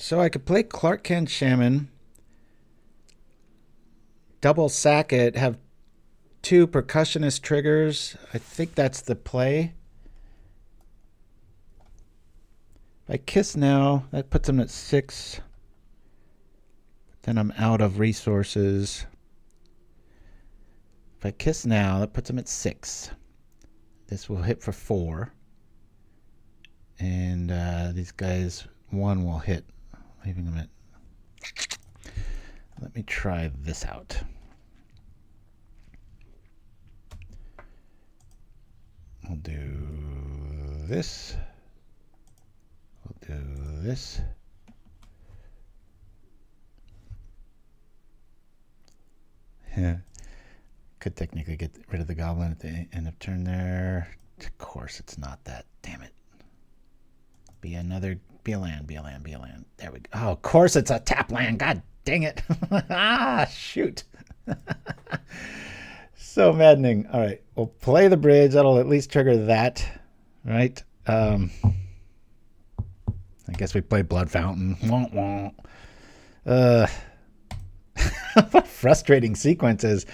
So I could play Krark-Clan Shaman, double sack it, have 2 Percussionist triggers. I think that's the play. If I kiss now, that puts him at 6. Then I'm out of resources. If I kiss now, that puts him at 6. This will hit for 4. And these guys, 1 will hit, leaving them at... Let me try this out. We'll do this. We'll do this. Yeah. Could technically get rid of the goblin at the end of turn there. Of course it's not that. Damn it. Be a land. There we go. Oh, of course it's a tap land. God dang it. Ah, shoot. So maddening. All right. We'll play the bridge. That'll at least trigger that. Right? I guess we play Blood Fountain. What frustrating sequences.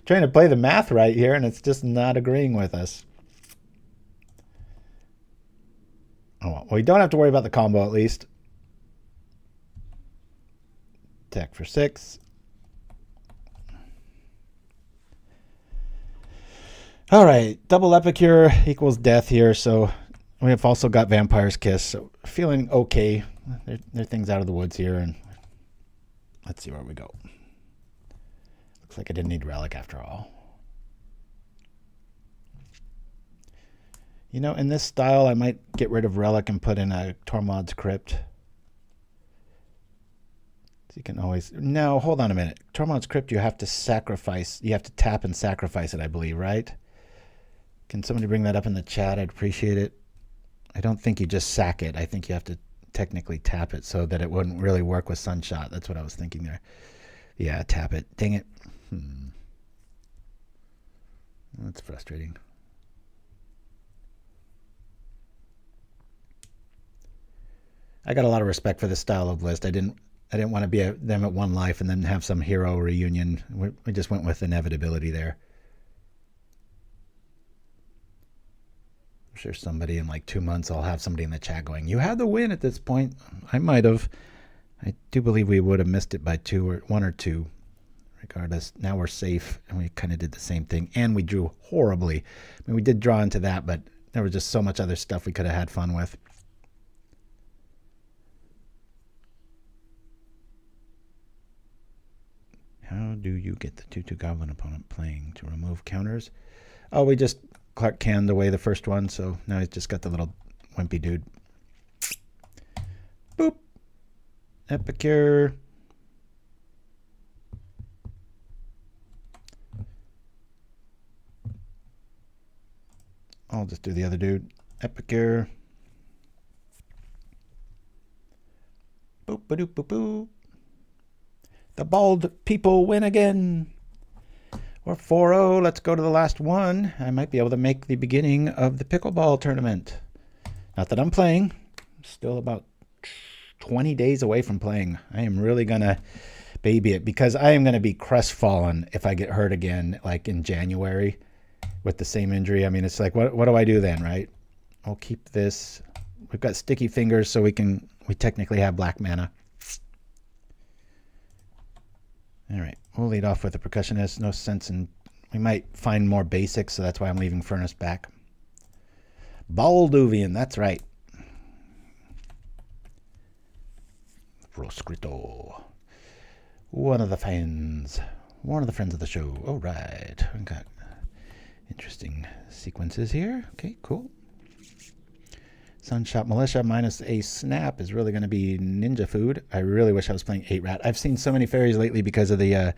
Trying to play the math right here, and it's just not agreeing with us. Oh, well, we don't have to worry about the combo at least. Attack for 6. All right, double Epicure equals death here, so we have also got Vampire's Kiss. So feeling okay. There are things out of the woods here, and let's see where we go. Looks like I didn't need Relic after all. You know, in this style, I might get rid of Relic and put in a Tormod's Crypt. So you can always... No, hold on a minute. Tormod's Crypt, you have to sacrifice. You have to tap and sacrifice it, I believe, right? Can somebody bring that up in the chat? I'd appreciate it. I don't think you just sack it. I think you have to technically tap it so that it wouldn't really work with Sunshot. That's what I was thinking there. Yeah, tap it. Dang it. That's frustrating. I got a lot of respect for this style of list. I didn't want to be them at 1 life and then have some hero reunion. We just went with inevitability there. I'm sure somebody in like 2 months, I'll have somebody in the chat going, "You had the win at this point." I might have. I do believe we would have missed it by 1 or 2. Regardless, now we're safe, and we kind of did the same thing, and we drew horribly. I mean, we did draw into that, but there was just so much other stuff we could have had fun with. How do you get the 2/2 Goblin opponent playing to remove counters? Oh, we just Clark canned away the first one, so now he's just got the little wimpy dude. Boop. Epicure. I'll just do the other dude. Epicure. Boop, ba doop, boop, boop. The bald people win again. We're 4-0. Let's go to the last one. I might be able to make the beginning of the pickleball tournament. Not that I'm playing. I'm still about 20 days away from playing. I am really going to baby it because I am going to be crestfallen if I get hurt again, like in January with the same injury. I mean, it's like, what do I do then, right? I'll keep this. We've got sticky fingers, so we technically have black mana. All right, we'll lead off with the Percussionist. No sense in... We might find more basics, so that's why I'm leaving Furnace back. Balduvian, that's right. Proscrito. One of the friends of the show. All right, we've got interesting sequences here. Okay, cool. Sunshot Militia minus a snap is really going to be ninja food. I really wish I was playing 8-rat. I've seen so many fairies lately because of the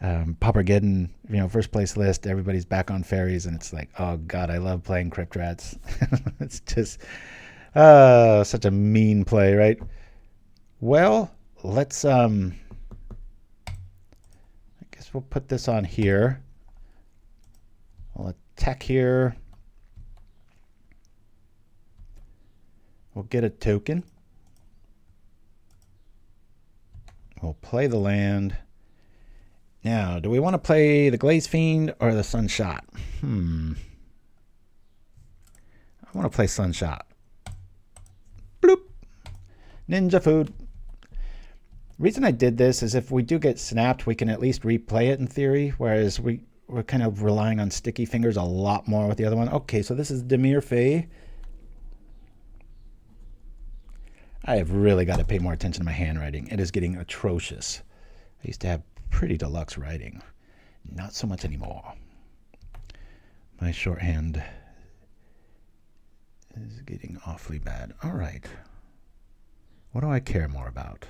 PauperRBust, first place list. Everybody's back on fairies, and it's like, oh god, I love playing crypt rats. It's just such a mean play, right? Well, let's I guess we'll put this on here. We'll attack here. We'll get a token. We'll play the land. Now, do we want to play the Glaze Fiend or the Sunshot? I want to play Sunshot. Bloop. Ninja food. Reason I did this is if we do get snapped, we can at least replay it in theory, whereas we're kind of relying on sticky fingers a lot more with the other one. Okay, so this is Demir Faye. I have really got to pay more attention to my handwriting. It is getting atrocious. I used to have pretty deluxe writing. Not so much anymore. My shorthand is getting awfully bad. All right. What do I care more about?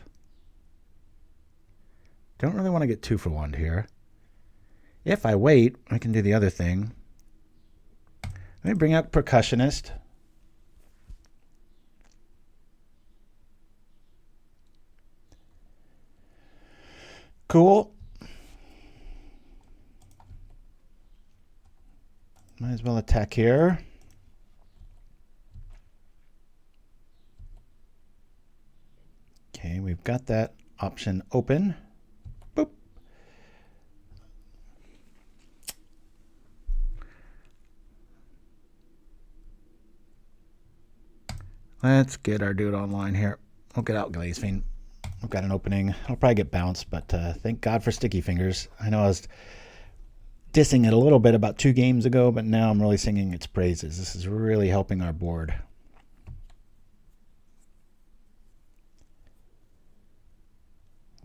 Don't really want to get 2 for 1 here. If I wait, I can do the other thing. Let me bring out Percussionist. Cool. Might as well attack here. Okay, we've got that option open. Boop. Let's get our dude online here. We'll get out Glaze Fiend. We've got an opening. I'll probably get bounced, but thank God for sticky fingers. I know I was dissing it a little bit about 2 games ago, but now I'm really singing its praises. This is really helping our board.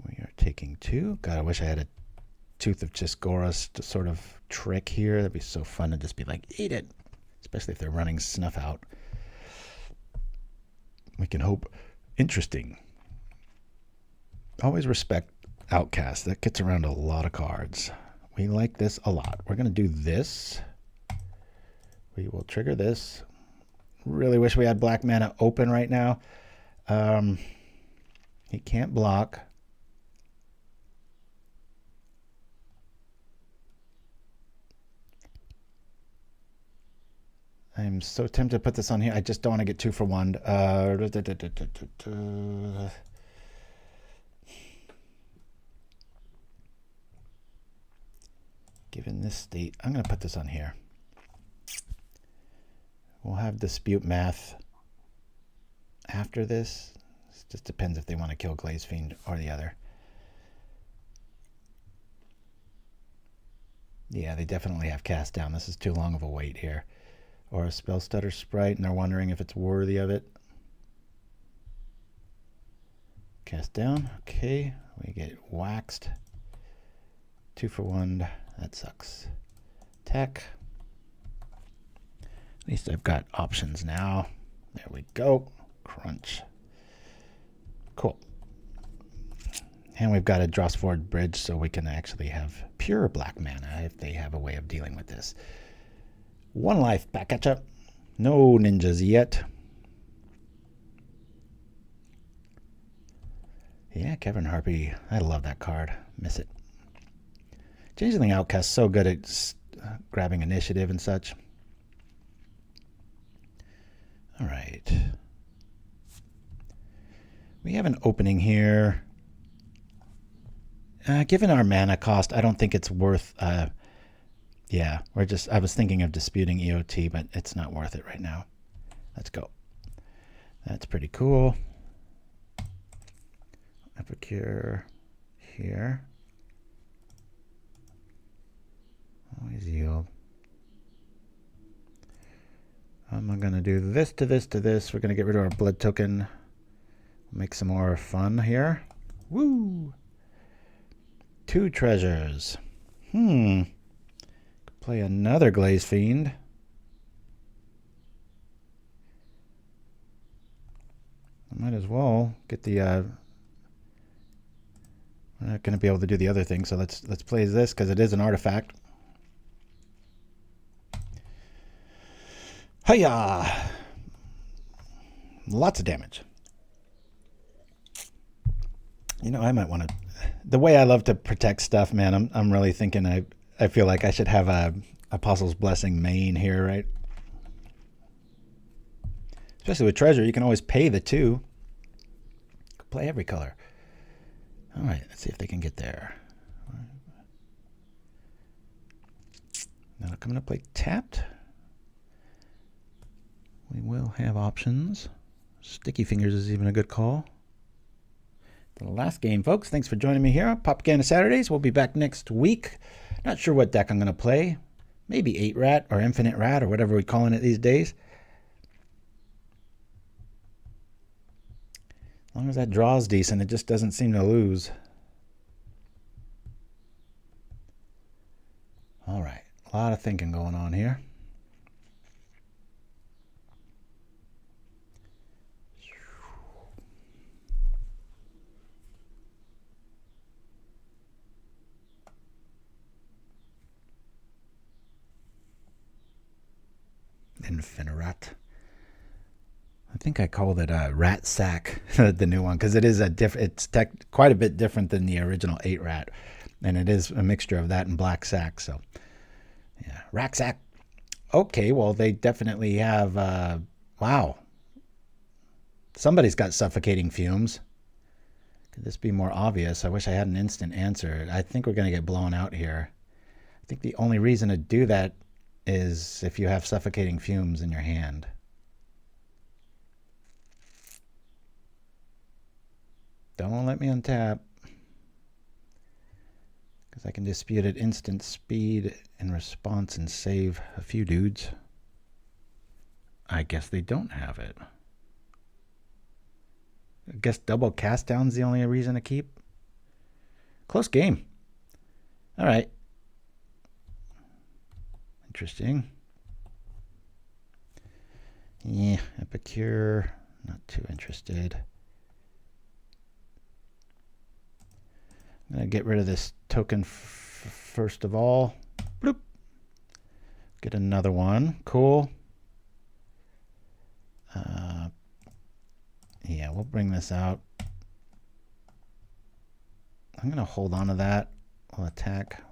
We are taking 2. God, I wish I had a Tooth of Chiskoras to sort of trick here. That'd be so fun to just be like, eat it. Especially if they're running Snuff out. We can hope. Interesting. Always respect Outcast. That gets around a lot of cards. We like this a lot. We're going to do this. We will trigger this. Really wish we had black mana open right now. He can't block. I'm so tempted to put this on here. I just don't want to get 2 for 1. Given this state, I'm going to put this on here. We'll have dispute math after this. It just depends if they want to kill Glaze Fiend or the other. Yeah, they definitely have cast down. This is too long of a wait here. Or a Spell Stutter Sprite, and they're wondering if it's worthy of it. Cast down. Okay, we get waxed. 2 for 1. That sucks. Attack. At least I've got options now. There we go. Crunch. Cool. And we've got a Drossforge Bridge, so we can actually have pure black mana if they have a way of dealing with this. 1 life, back at ya. No ninjas yet. Yeah, Kevin Harpy. I love that card. Miss it. Changeling Outcast so good at grabbing initiative and such. All right. We have an opening here. Given our mana cost, I don't think it's worth... yeah, I was thinking of disputing EOT, but it's not worth it right now. Let's go. That's pretty cool. Epicure here. Always yield. I'm going to do this to this to this. We're going to get rid of our blood token. Make some more fun here. Woo! 2 treasures. Play another Glaze Fiend. I might as well get the... we're not going to be able to do the other thing, so let's play this because it is an artifact. Hiya! Lots of damage. You know, I might want to... The way I love to protect stuff, man, I'm really thinking I feel like I should have a Apostle's Blessing main here, right? Especially with treasure, you can always pay the 2. Play every color. All right, let's see if they can get there. Now coming up like tapped. We will have options. Sticky Fingers is even a good call. The last game, folks. Thanks for joining me here on Propaganda Saturdays. We'll be back next week. Not sure what deck I'm going to play. Maybe 8-Rat or Infinite Rat or whatever we're calling it these days. As long as that draw's decent, it just doesn't seem to lose. All right. A lot of thinking going on here. Infinirat. I think I called it a Rat Sack, the new one, because it is it's quite a bit different than the original 8-Rat, and it is a mixture of that and Black Sack. So, yeah, Rat Sack. Okay, well they definitely have. Wow, somebody's got suffocating fumes. Could this be more obvious? I wish I had an instant answer. I think we're gonna get blown out here. I think the only reason to do that is if you have suffocating fumes in your hand. Don't let me untap, because I can dispute at instant speed in response and save a few dudes. I guess they don't have it. I guess double cast down's the only reason to keep. Close game. All right. Interesting. Yeah, Epicure, not too interested. I'm going to get rid of this token first of all. Bloop. Get another one. Cool. Yeah, we'll bring this out. I'm going to hold on to that. We'll attack.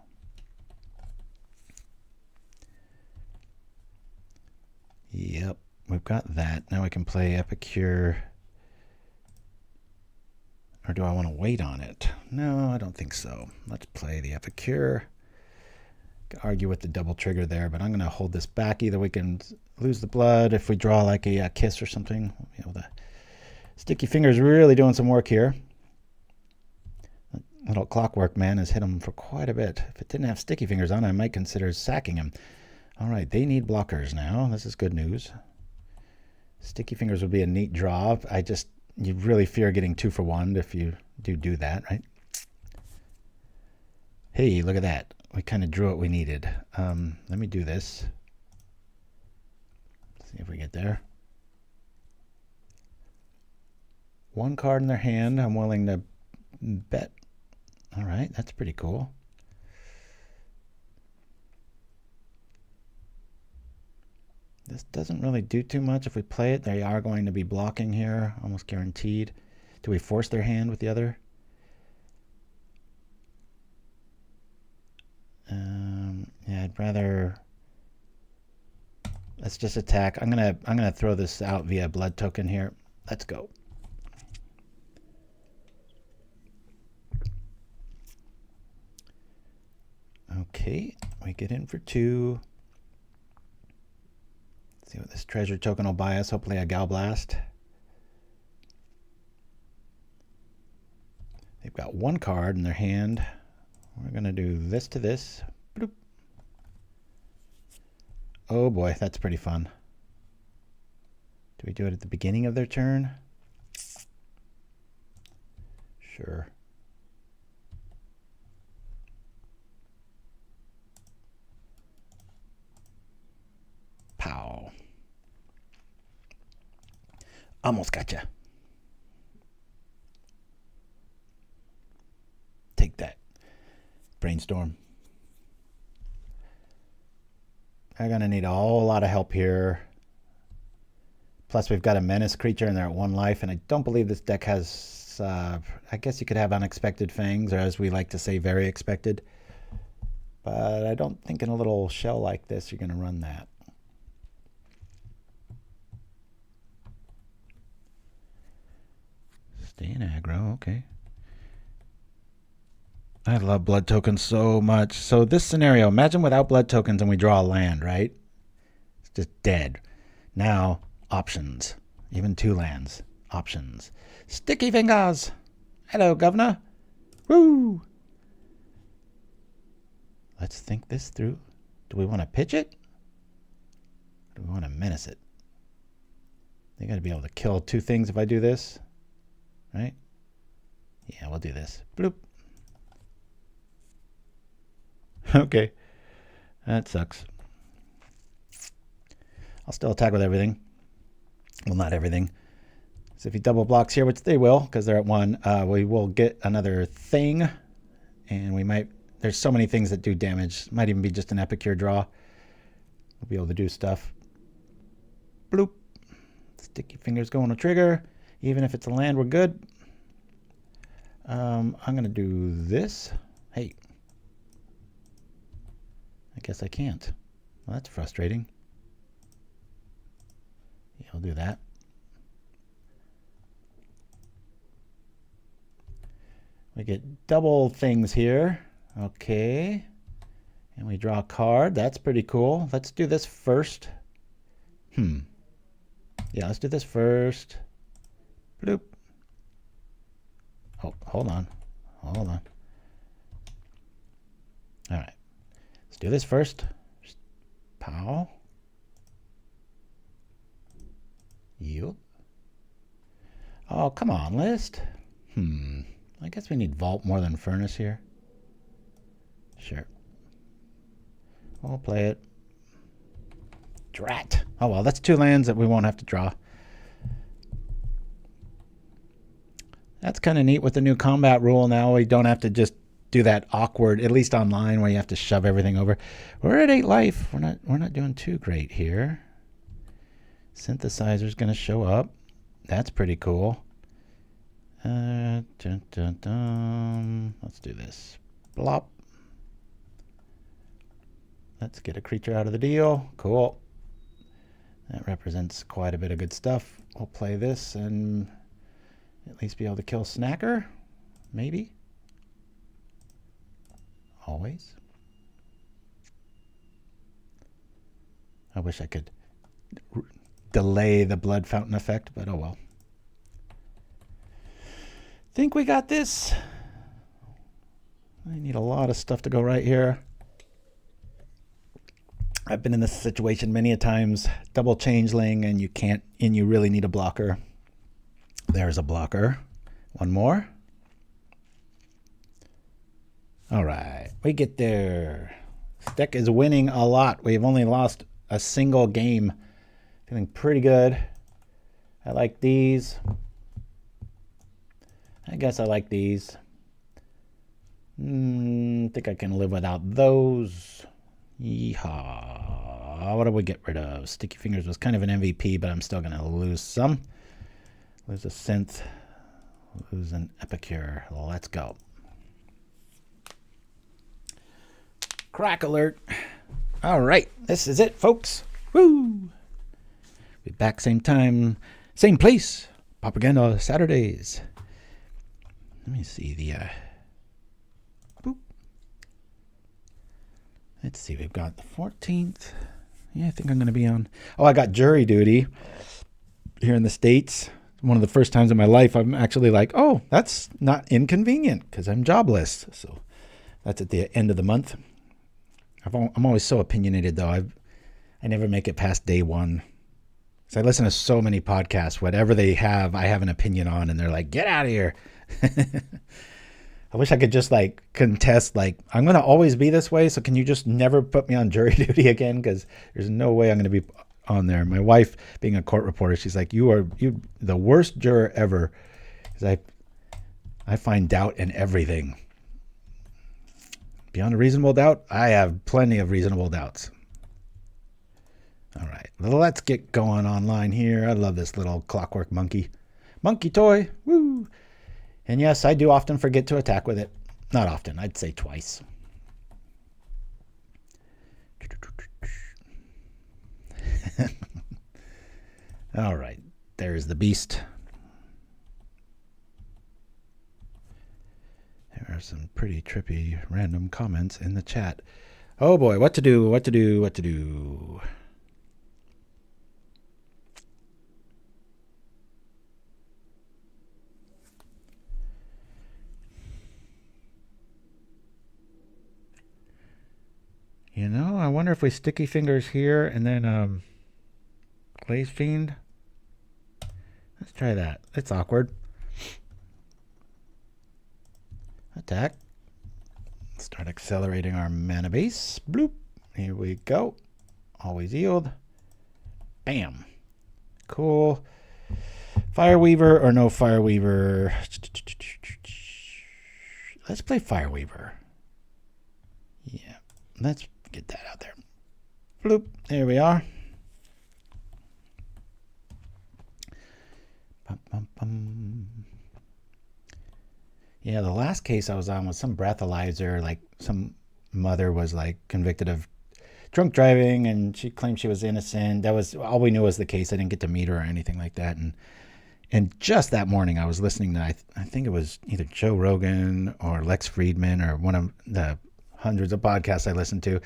Yep, we've got that. Now we can play Epicure. Or do I want to wait on it? No, I don't think so. Let's play the Epicure. Could argue with the double trigger there, but I'm going to hold this back. Either we can lose the blood if we draw like a kiss or something. You know, the Sticky Fingers really doing some work here. That little Clockwork man has hit him for quite a bit. If it didn't have Sticky Fingers on, I might consider sacking him. All right, they need blockers now. This is good news. Sticky Fingers would be a neat draw. You really fear getting 2 for 1 if you do that, right? Hey, look at that. We kind of drew what we needed. Let me do this. See if we get there. 1 card in their hand. I'm willing to bet. All right, that's pretty cool. This doesn't really do too much. If we play it, they are going to be blocking here, almost guaranteed. Do we force their hand with the other? Yeah, I'd rather. Let's just attack. I'm gonna throw this out via blood token here. Let's go. Okay, we get in for 2. See what this treasure token will buy us. Hopefully a Galvanic Blast. They've got 1 card in their hand. We're going to do this to this. Bloop. Oh boy, that's pretty fun. Do we do it at the beginning of their turn? Sure. Pow. Almost gotcha. Take that. Brainstorm. I'm going to need a whole lot of help here. Plus, we've got a menace creature and they're at 1 life, and I don't believe this deck has, I guess you could have unexpected fangs, or as we like to say, very expected. But I don't think in a little shell like this you're going to run that. Stay in aggro, okay. I love blood tokens so much. So this scenario, imagine without blood tokens and we draw a land, right? It's just dead. Now, options. Even 2 lands. Options. Sticky fingers. Hello, governor. Woo! Let's think this through. Do we want to pitch it? Or do we want to menace it? They got to be able to kill 2 things if I do this. Right? Yeah, we'll do this. Bloop. Okay. That sucks. I'll still attack with everything. Well, not everything. So if he double blocks here, which they will, because they're at 1, we will get another thing. And we might... There's so many things that do damage. Might even be just an Epicure draw. We'll be able to do stuff. Bloop. Sticky fingers going to trigger. Even if it's a land, we're good. I'm going to do this. Hey. I guess I can't. Well, that's frustrating. Yeah, I'll do that. We get double things here. Okay. And we draw a card. That's pretty cool. Let's do this first. Yeah, let's do this first. Bloop. Oh, hold on. Hold on. All right. Let's do this first. Pow. Yield. Oh, come on, list. I guess we need Vault more than Furnace here. Sure. We'll play it. Drat. Oh, well, that's 2 lands that we won't have to draw. That's kind of neat with the new combat rule. Now we don't have to just do that awkward, at least online, where you have to shove everything over. We're at 8 life. We're not doing too great here. Synthesizer's going to show up. That's pretty cool. Let's do this. Blop. Let's get a creature out of the deal. Cool. That represents quite a bit of good stuff. We'll play this and at least be able to kill Snacker. Maybe. Always. I wish I could delay the blood fountain effect, but oh well. Think we got this. I need a lot of stuff to go right here. I've been in this situation many a times. Double changeling and you really need a blocker. There's a blocker. One more. All right, we get there. This deck is winning a lot. We've only lost a single game. Feeling pretty good. I like these. I guess I like these. Think I can live without those. Yeehaw. What do we get rid of? Sticky Fingers was kind of an MVP, but I'm still going to lose some. Lose a synth. Lose an Epicure. Let's go. Crack alert. All right. This is it, folks. Woo! Be back same time, same place. Propaganda Saturdays. Let me see the... boop. Let's see. We've got the 14th. Yeah, I think I'm going to be on... Oh, I got jury duty here in the States. One of the first times in my life I'm actually like, oh, that's not inconvenient because I'm jobless. So that's at the end of the month. I'm always so opinionated, though. I never make it past day 1. So I listen to so many podcasts. Whatever they have, I have an opinion on, and they're like, get out of here. I wish I could just like contest, like, I'm going to always be this way, so can you just never put me on jury duty again? Because there's no way I'm going to be on there. My wife, being a court reporter, she's like, you the worst juror ever. Because I find doubt in everything. Beyond a reasonable doubt, I have plenty of reasonable doubts. All right, let's get going online here. I love this little clockwork monkey toy. Woo! And yes, I do often forget to attack with it. Not often, I'd say twice. All right, there's the beast. All There's some pretty trippy random comments in the chat. Oh boy, what to do, what to do, what to do. You know, I wonder if we sticky fingers here and then Glaze Fiend. Let's try that. It's awkward. Attack. Start accelerating our mana base. Bloop. Here we go. Always yield. Bam. Cool. Fireweaver or no Fireweaver? Let's play Fireweaver. Yeah. Let's get that out there. Bloop. There we are. Bum, bum, bum. Yeah, the last case I was on was some breathalyzer. Like some mother was like convicted of drunk driving and she claimed she was innocent. That was all we knew was the case. I didn't get to meet her or anything like that. And just that morning I was listening to, I think it was either Joe Rogan or Lex Friedman or one of the hundreds of podcasts I listened to.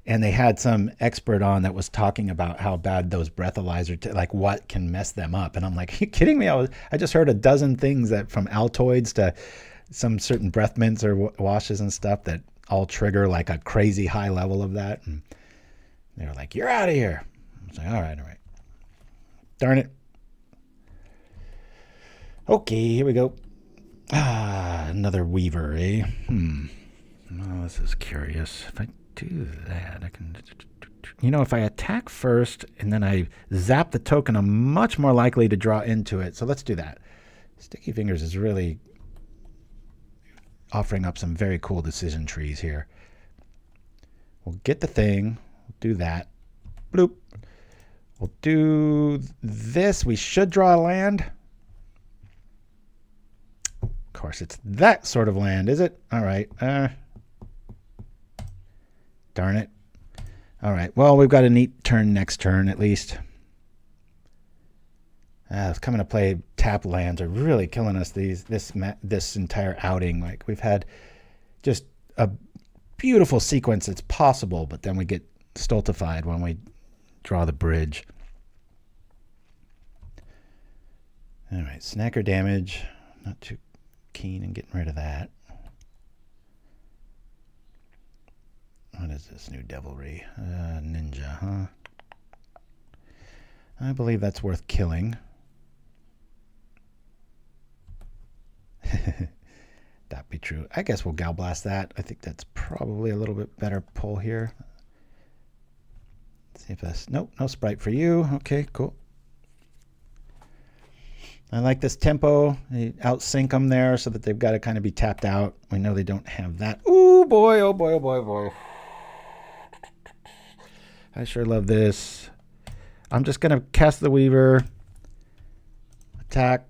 And they had some expert on that was talking about how bad those breathalyzers, like what can mess them up. And I'm like, are you kidding me? I just heard a dozen things that from Altoids to some certain breath mints or washes and stuff that all trigger like a crazy high level of that. And they were like, you're out of here. I was like, all right. Darn it. Okay, here we go. Another Weaver, eh? Oh, this is curious. If I do that, I can, you know, if I attack first and then I zap the token, I'm much more likely to draw into it. So let's do that. Sticky Fingers is really offering up some very cool decision trees here. We'll get the thing. We'll do that. Bloop. We'll do this. We should draw a land. Of course, it's that sort of land, is it? All right. Darn it. All right. Well, we've got a neat turn next turn, at least. It's coming to play. Tap lands are really killing us this entire outing. Like we've had just a beautiful sequence that's possible, but then we get stultified when we draw the bridge. All right. Snacker damage. Not too keen in getting rid of that. What is this new devilry? Ninja, huh? I believe that's worth killing. That be true. I guess we'll Gal Blast that. I think that's probably a little bit better pull here. Let's see if that's... Nope, no Sprite for you. Okay, cool. I like this tempo. They outsync them there so that they've got to kind of be tapped out. We know they don't have that. Ooh, boy, oh boy, oh boy, oh boy. I sure love this. I'm just going to cast the Weaver, attack,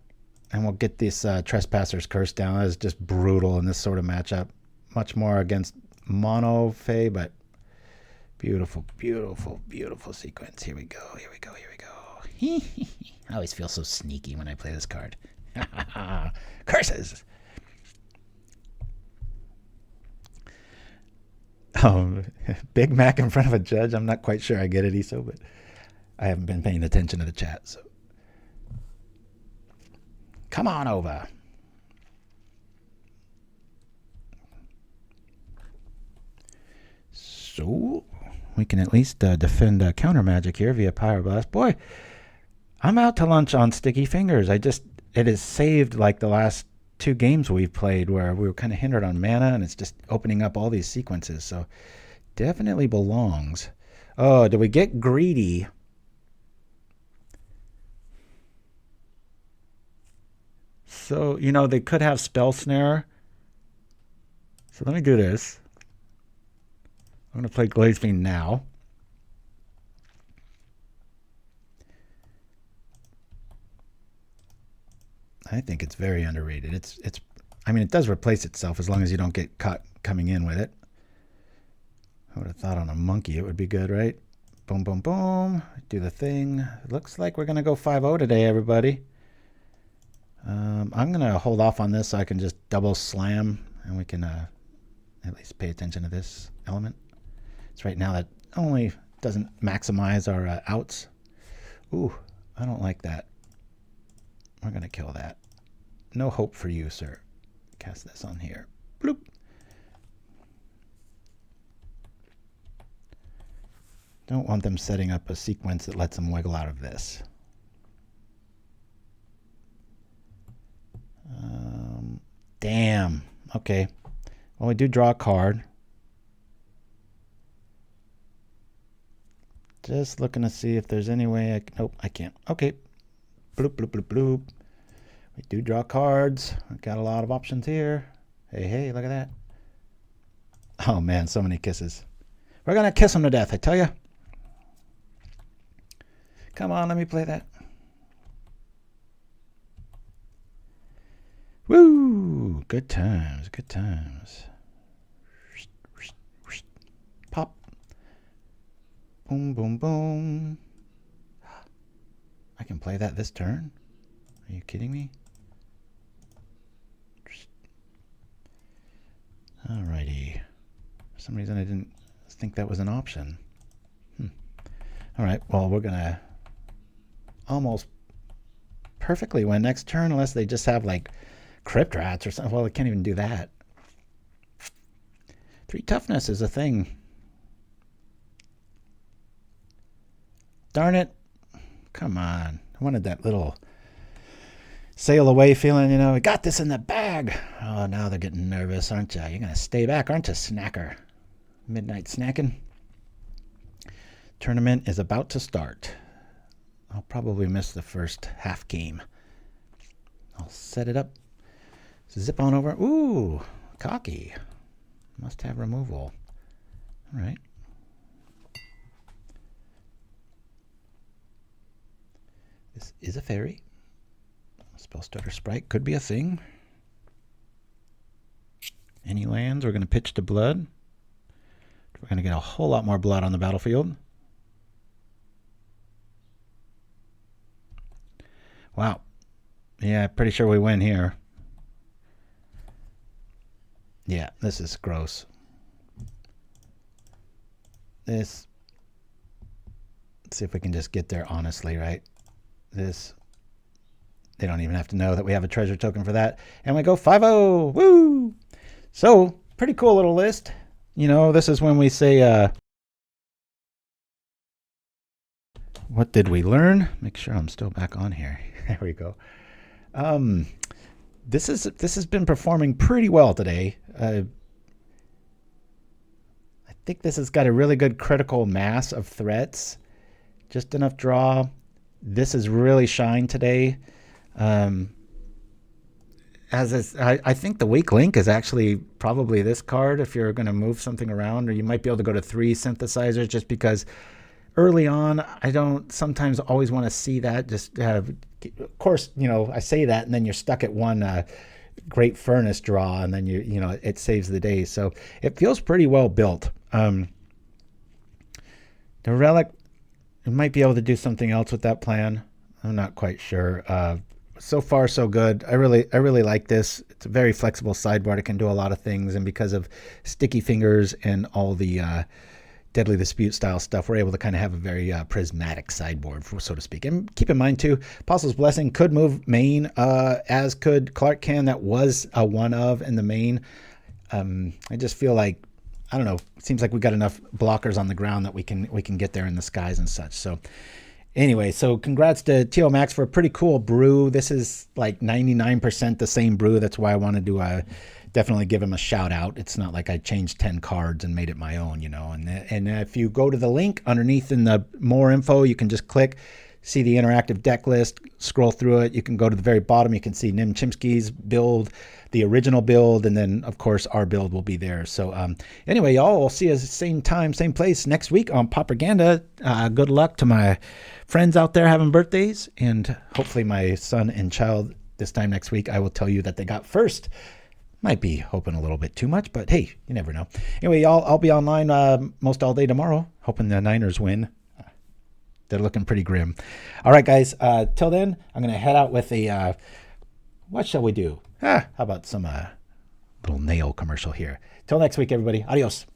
and we'll get this Trespasser's Curse down. That is just brutal in this sort of matchup. Much more against Mono Fae, but beautiful, beautiful, beautiful sequence. Here we go, here we go, here we go. I always feel so sneaky when I play this card. Curses! Big Mac in front of a judge. I'm not quite sure I get it, Iso, but I haven't been paying attention to the chat. So come on over. So we can at least defend counter magic here via PauperRBust. Boy, I'm out to lunch on Sticky Fingers. It has saved like the last 2 games we've played where we were kind of hindered on mana, and it's just opening up all these sequences. So definitely belongs. Oh, did we get greedy? So, you know, they could have Spell Snare. So let me do this. I'm going to play Glaze Fiend now. I think it's very underrated. I mean, it does replace itself as long as you don't get caught coming in with it. I would have thought on a monkey it would be good, right? Boom, boom, boom. Do the thing. Looks like we're going to go 5-0 today, everybody. I'm going to hold off on this so I can just double slam and we can at least pay attention to this element. It's right now that only doesn't maximize our outs. Ooh, I don't like that. We're going to kill that. No hope for you, sir. Cast this on here. Bloop. Don't want them setting up a sequence that lets them wiggle out of this. Damn. Okay. Well, we do draw a card. Just looking to see if there's any way I can... Nope, I can't. Okay. Bloop, bloop, bloop, bloop. We do draw cards. We've got a lot of options here. Hey, hey, look at that. Oh, man, so many kisses. We're going to kiss them to death, I tell you. Come on, let me play that. Woo! Good times, good times. Pop. Boom, boom, boom. I can play that this turn? Are you kidding me? Alrighty. For some reason I didn't think that was an option. Alright, well we're gonna almost perfectly win next turn unless they just have like Crypt Rats or something. Well, they can't even do that. 3 toughness is a thing. Darn it. Come on. I wanted that little sail away feeling, you know, we got this in the bag. Oh, now they're getting nervous, aren't you? You're going to stay back, aren't you, snacker? Midnight snacking. Tournament is about to start. I'll probably miss the first half game. I'll set it up. Zip on over. Ooh, cocky. Must have removal. All right. This is a fairy. Spellstutter Sprite could be a thing. Any lands, we're going to pitch to blood. We're going to get a whole lot more blood on the battlefield. Wow. Yeah, pretty sure we win here. Yeah, this is gross. This, let's see if we can just get there honestly, right? This, they don't even have to know that we have a treasure token for that. And we go 5-0, woo! So, pretty cool little list. You know, this is when we say, what did we learn? Make sure I'm still back on here. There we go. This has been performing pretty well today. I think this has got a really good critical mass of threats. Just enough draw. This has really shined today. I think the weak link is actually probably this card if you're going to move something around, or you might be able to go to 3 synthesizers just because early on I don't sometimes always want to see that. Just have, of course, you know, I say that and then you're stuck at one Great Furnace draw and then you know it saves the day. So it feels pretty well built. The Relic, you might be able to do something else with that plan. I'm not quite sure. So far, so good. I really like this. It's a very flexible sideboard. It can do a lot of things, and because of Sticky Fingers and all the Deadly Dispute style stuff, we're able to kind of have a very prismatic sideboard, so to speak. And keep in mind too, Apostle's Blessing could move main, as could Krark-Clan. That was a one of in the main. I just feel like, I don't know, it seems like we got enough blockers on the ground that we can get there in the skies and such. So anyway, so congrats to Tiomax for a pretty cool brew. This is like 99% the same brew. That's why I wanted to definitely give him a shout out. It's not like I changed 10 cards and made it my own, you know. And if you go to the link underneath in the more info, you can just click, see the interactive deck list, scroll through it. You can go to the very bottom. You can see Chimpskey's build, the original build, and then, of course, our build will be there. So anyway, y'all, we'll see you same time, same place next week on PauperGanda. Good luck to my friends out there having birthdays, and hopefully my son and child this time next week, I will tell you that they got first. Might be hoping a little bit too much, but hey, you never know. Anyway, y'all, I'll be online most all day tomorrow, hoping the Niners win. They're looking pretty grim. All right, guys. Till then, I'm going to head out with a, what shall we do? How about some Little nail commercial here. Till next week, everybody. Adios.